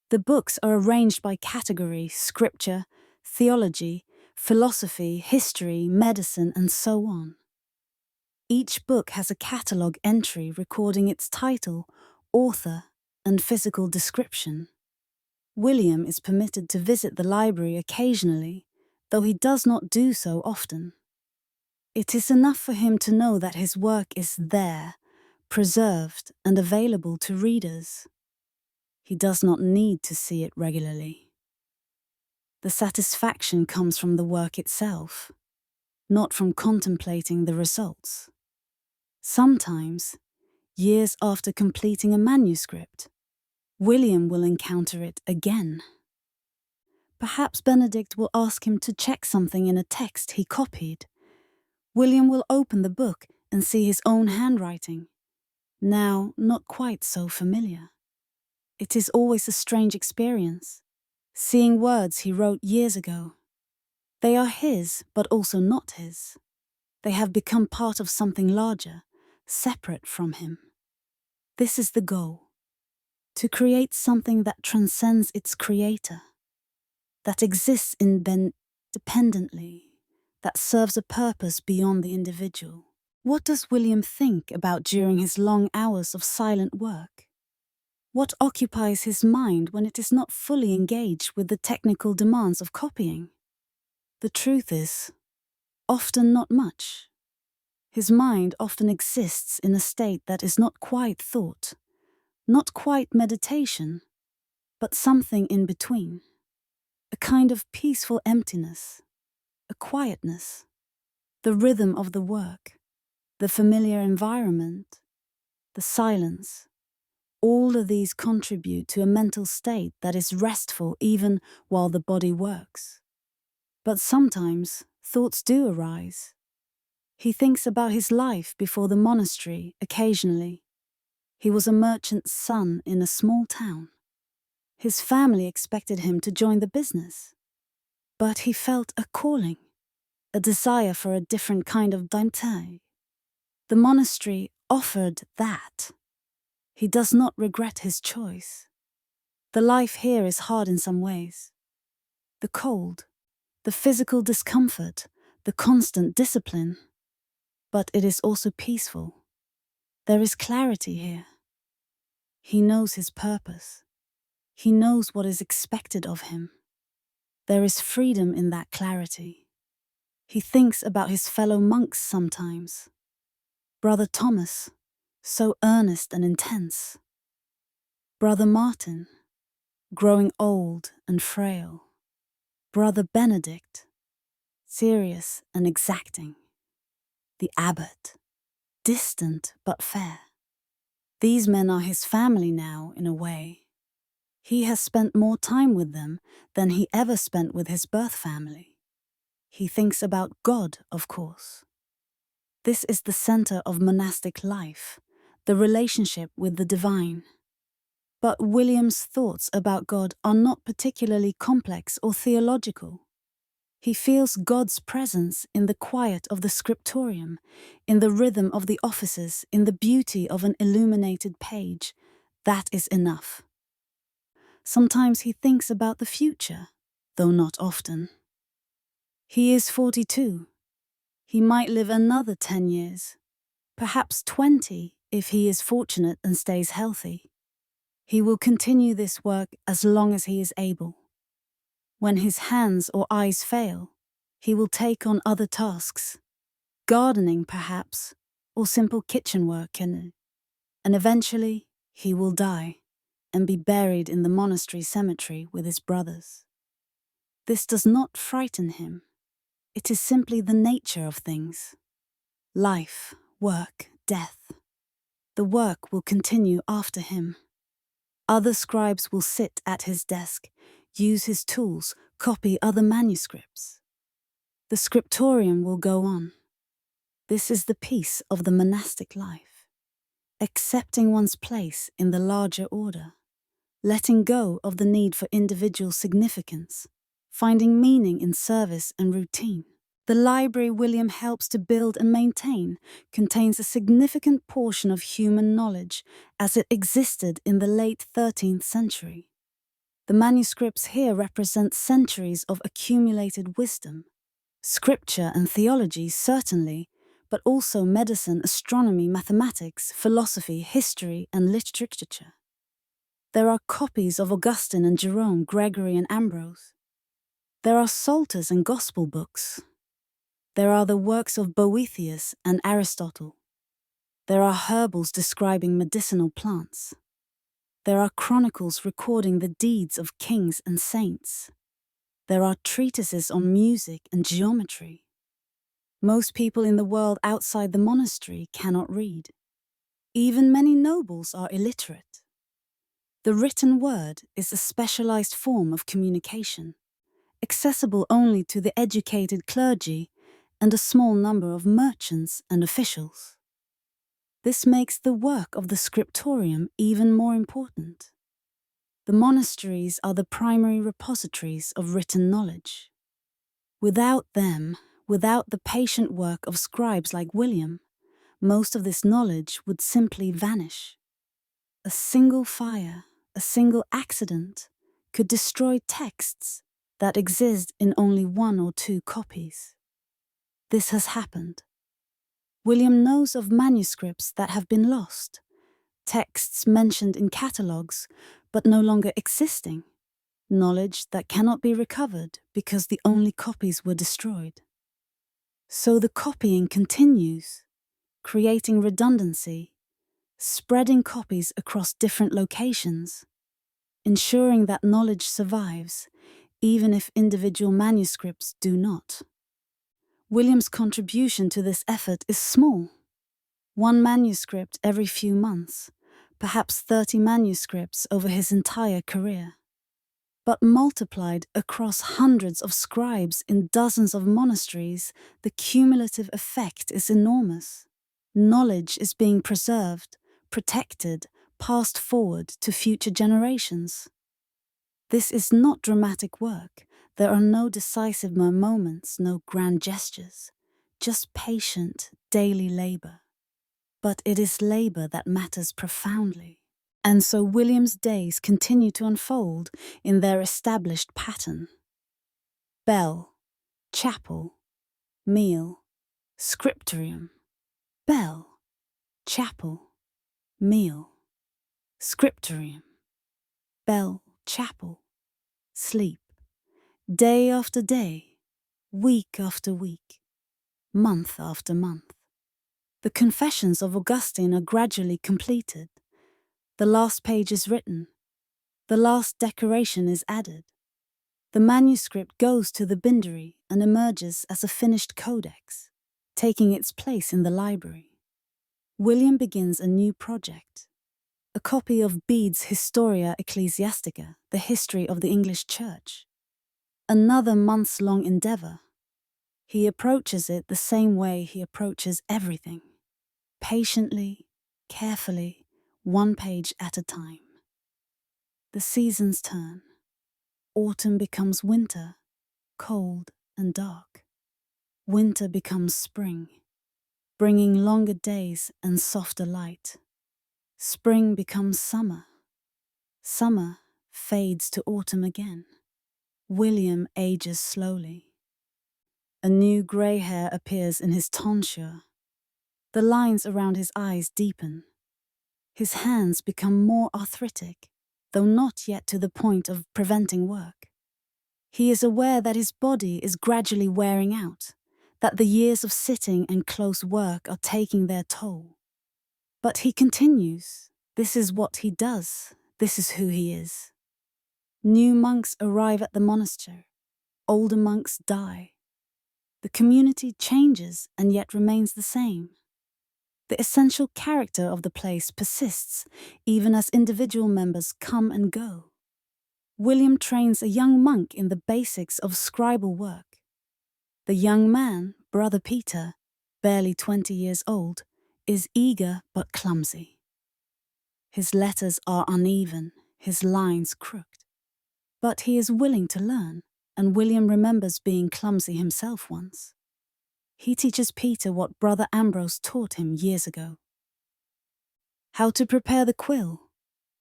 The books are arranged by category: scripture, theology, philosophy, history, medicine, and so on. Each book has a catalogue entry recording its title, author, and physical description. William is permitted to visit the library occasionally, though he does not do so often. It is enough for him to know that his work is there, preserved and available to readers. He does not need to see it regularly. The satisfaction comes from the work itself, not from contemplating the results. Sometimes, years after completing a manuscript, William will encounter it again. Perhaps Benedict will ask him to check something in a text he copied. William will open the book and see his own handwriting, now not quite so familiar. It is always a strange experience, seeing words he wrote years ago. They are his, but also not his. They have become part of something larger, separate from him. This is the goal: to create something that transcends its creator, that exists independently, that serves a purpose beyond the individual. What does William think about during his long hours of silent work? What occupies his mind when it is not fully engaged with the technical demands of copying? The truth is, often not much. His mind often exists in a state that is not quite thought, not quite meditation, but something in between. A kind of peaceful emptiness, a quietness, the rhythm of the work, the familiar environment, the silence. All of these contribute to a mental state that is restful even while the body works. But sometimes thoughts do arise. He thinks about his life before the monastery occasionally. He was a merchant's son in a small town. His family expected him to join the business. But he felt a calling, a desire for a different kind of dignity. The monastery offered that. He does not regret his choice. The life here is hard in some ways. The cold, the physical discomfort, the constant discipline. But it is also peaceful. There is clarity here. He knows his purpose. He knows what is expected of him. There is freedom in that clarity. He thinks about his fellow monks sometimes. Brother Thomas, so earnest and intense. Brother Martin, growing old and frail. Brother Benedict, serious and exacting. The abbot, distant but fair. These men are his family now, in a way. He has spent more time with them than he ever spent with his birth family. He thinks about God, of course. This is the center of monastic life, the relationship with the divine. But William's thoughts about God are not particularly complex or theological. He feels God's presence in the quiet of the scriptorium, in the rhythm of the offices, in the beauty of an illuminated page. That is enough. Sometimes he thinks about the future, though not often. He is 42. He might live another 10 years, perhaps 20 if he is fortunate and stays healthy. He will continue this work as long as he is able. When his hands or eyes fail, he will take on other tasks, gardening perhaps, or simple kitchen work, and eventually he will die and be buried in the monastery cemetery with his brothers. This does not frighten him. It is simply the nature of things. Life, work, death. The work will continue after him. Other scribes will sit at his desk, use his tools, copy other manuscripts. The scriptorium will go on. This is the peace of the monastic life, accepting one's place in the larger order, letting go of the need for individual significance, finding meaning in service and routine. The library William helps to build and maintain contains a significant portion of human knowledge as it existed in the late 13th century. The manuscripts here represent centuries of accumulated wisdom. Scripture and theology, certainly, but also medicine, astronomy, mathematics, philosophy, history, and literature. There are copies of Augustine and Jerome, Gregory and Ambrose. There are psalters and gospel books. There are the works of Boethius and Aristotle. There are herbals describing medicinal plants. There are chronicles recording the deeds of kings and saints. There are treatises on music and geometry. Most people in the world outside the monastery cannot read. Even many nobles are illiterate. The written word is a specialized form of communication, accessible only to the educated clergy and a small number of merchants and officials. This makes the work of the scriptorium even more important. The monasteries are the primary repositories of written knowledge. Without them, without the patient work of scribes like William, most of this knowledge would simply vanish. A single fire, a single accident, could destroy texts that exist in only 1 or 2 copies. This has happened. William knows of manuscripts that have been lost, texts mentioned in catalogues but no longer existing, knowledge that cannot be recovered because the only copies were destroyed. So the copying continues, creating redundancy, spreading copies across different locations, ensuring that knowledge survives, even if individual manuscripts do not. William's contribution to this effort is small. 1 manuscript every few months, perhaps 30 manuscripts over his entire career. But multiplied across hundreds of scribes in dozens of monasteries, the cumulative effect is enormous. Knowledge is being preserved, protected, passed forward to future generations. This is not dramatic work. There are no decisive moments, no grand gestures, just patient, daily labor. But it is labor that matters profoundly. And so William's days continue to unfold in their established pattern. Bell, chapel, meal, scriptorium. Bell, chapel, meal, scriptorium. Bell, chapel, sleep. Day after day, week after week, month after month. The confessions of Augustine are gradually completed. The last page is written. The last decoration is added. The manuscript goes to the bindery and emerges as a finished codex, taking its place in the library. William begins a new project. A copy of Bede's Historia Ecclesiastica, the history of the English Church. Another months-long endeavor. He approaches it the same way he approaches everything. Patiently, carefully, 1 page at a time. The seasons turn. Autumn becomes winter, cold and dark. Winter becomes spring, bringing longer days and softer light. Spring becomes summer. Summer fades to autumn again. William ages slowly. A new grey hair appears in his tonsure. The lines around his eyes deepen. His hands become more arthritic, though not yet to the point of preventing work. He is aware that his body is gradually wearing out, that the years of sitting and close work are taking their toll. But he continues. This is what he does. This is who he is. New monks arrive at the monastery. Older monks die. The community changes and yet remains the same. The essential character of the place persists, even as individual members come and go. William trains a young monk in the basics of scribal work. The young man, Brother Peter, barely 20 years old, is eager but clumsy. His letters are uneven, his lines crooked. But he is willing to learn, and William remembers being clumsy himself once. He teaches Peter what Brother Ambrose taught him years ago. How to prepare the quill,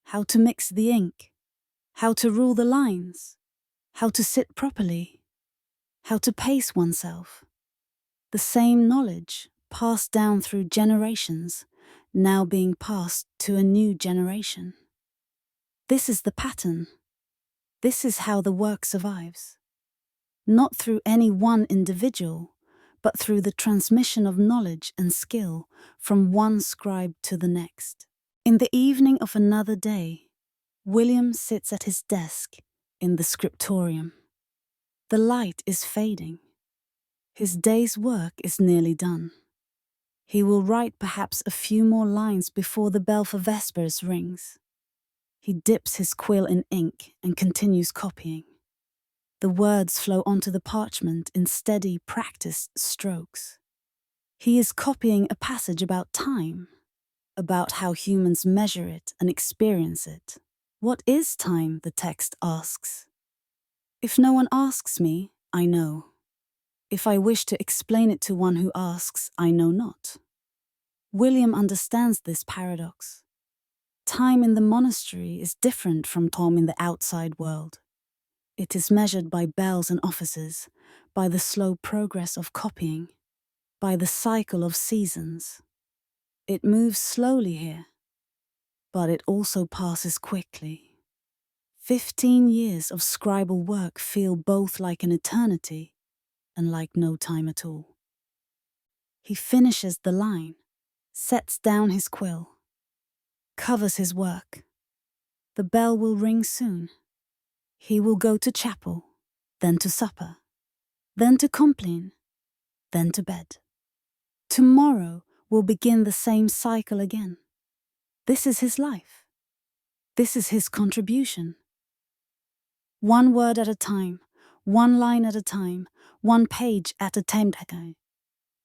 how to mix the ink, how to rule the lines, how to sit properly, how to pace oneself. The same knowledge, passed down through generations, now being passed to a new generation. This is the pattern. This is how the work survives. Not through any one individual, but through the transmission of knowledge and skill from one scribe to the next. In the evening of another day, William sits at his desk in the scriptorium. The light is fading. His day's work is nearly done. He will write perhaps a few more lines before the bell for vespers rings. He dips his quill in ink and continues copying. The words flow onto the parchment in steady, practiced strokes. He is copying a passage about time, about how humans measure it and experience it. What is time, the text asks. If no one asks me, I know. If I wish to explain it to one who asks, I know not. William understands this paradox. Time in the monastery is different from time in the outside world. It is measured by bells and offices, by the slow progress of copying, by the cycle of seasons. It moves slowly here, but it also passes quickly. 15 years of scribal work feel both like an eternity and like no time at all. He finishes the line, sets down his quill, covers his work. The bell will ring soon. He will go to chapel, then to supper, then to compline, then to bed. Tomorrow will begin the same cycle again. This is his life. This is his contribution. One word at a time, one line at a time, one page at a time.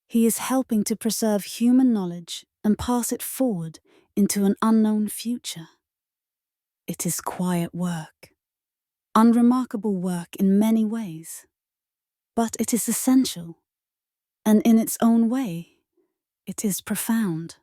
He is helping to preserve human knowledge and pass it forward into an unknown future. It is quiet work, unremarkable work in many ways, but it is essential, and in its own way, it is profound.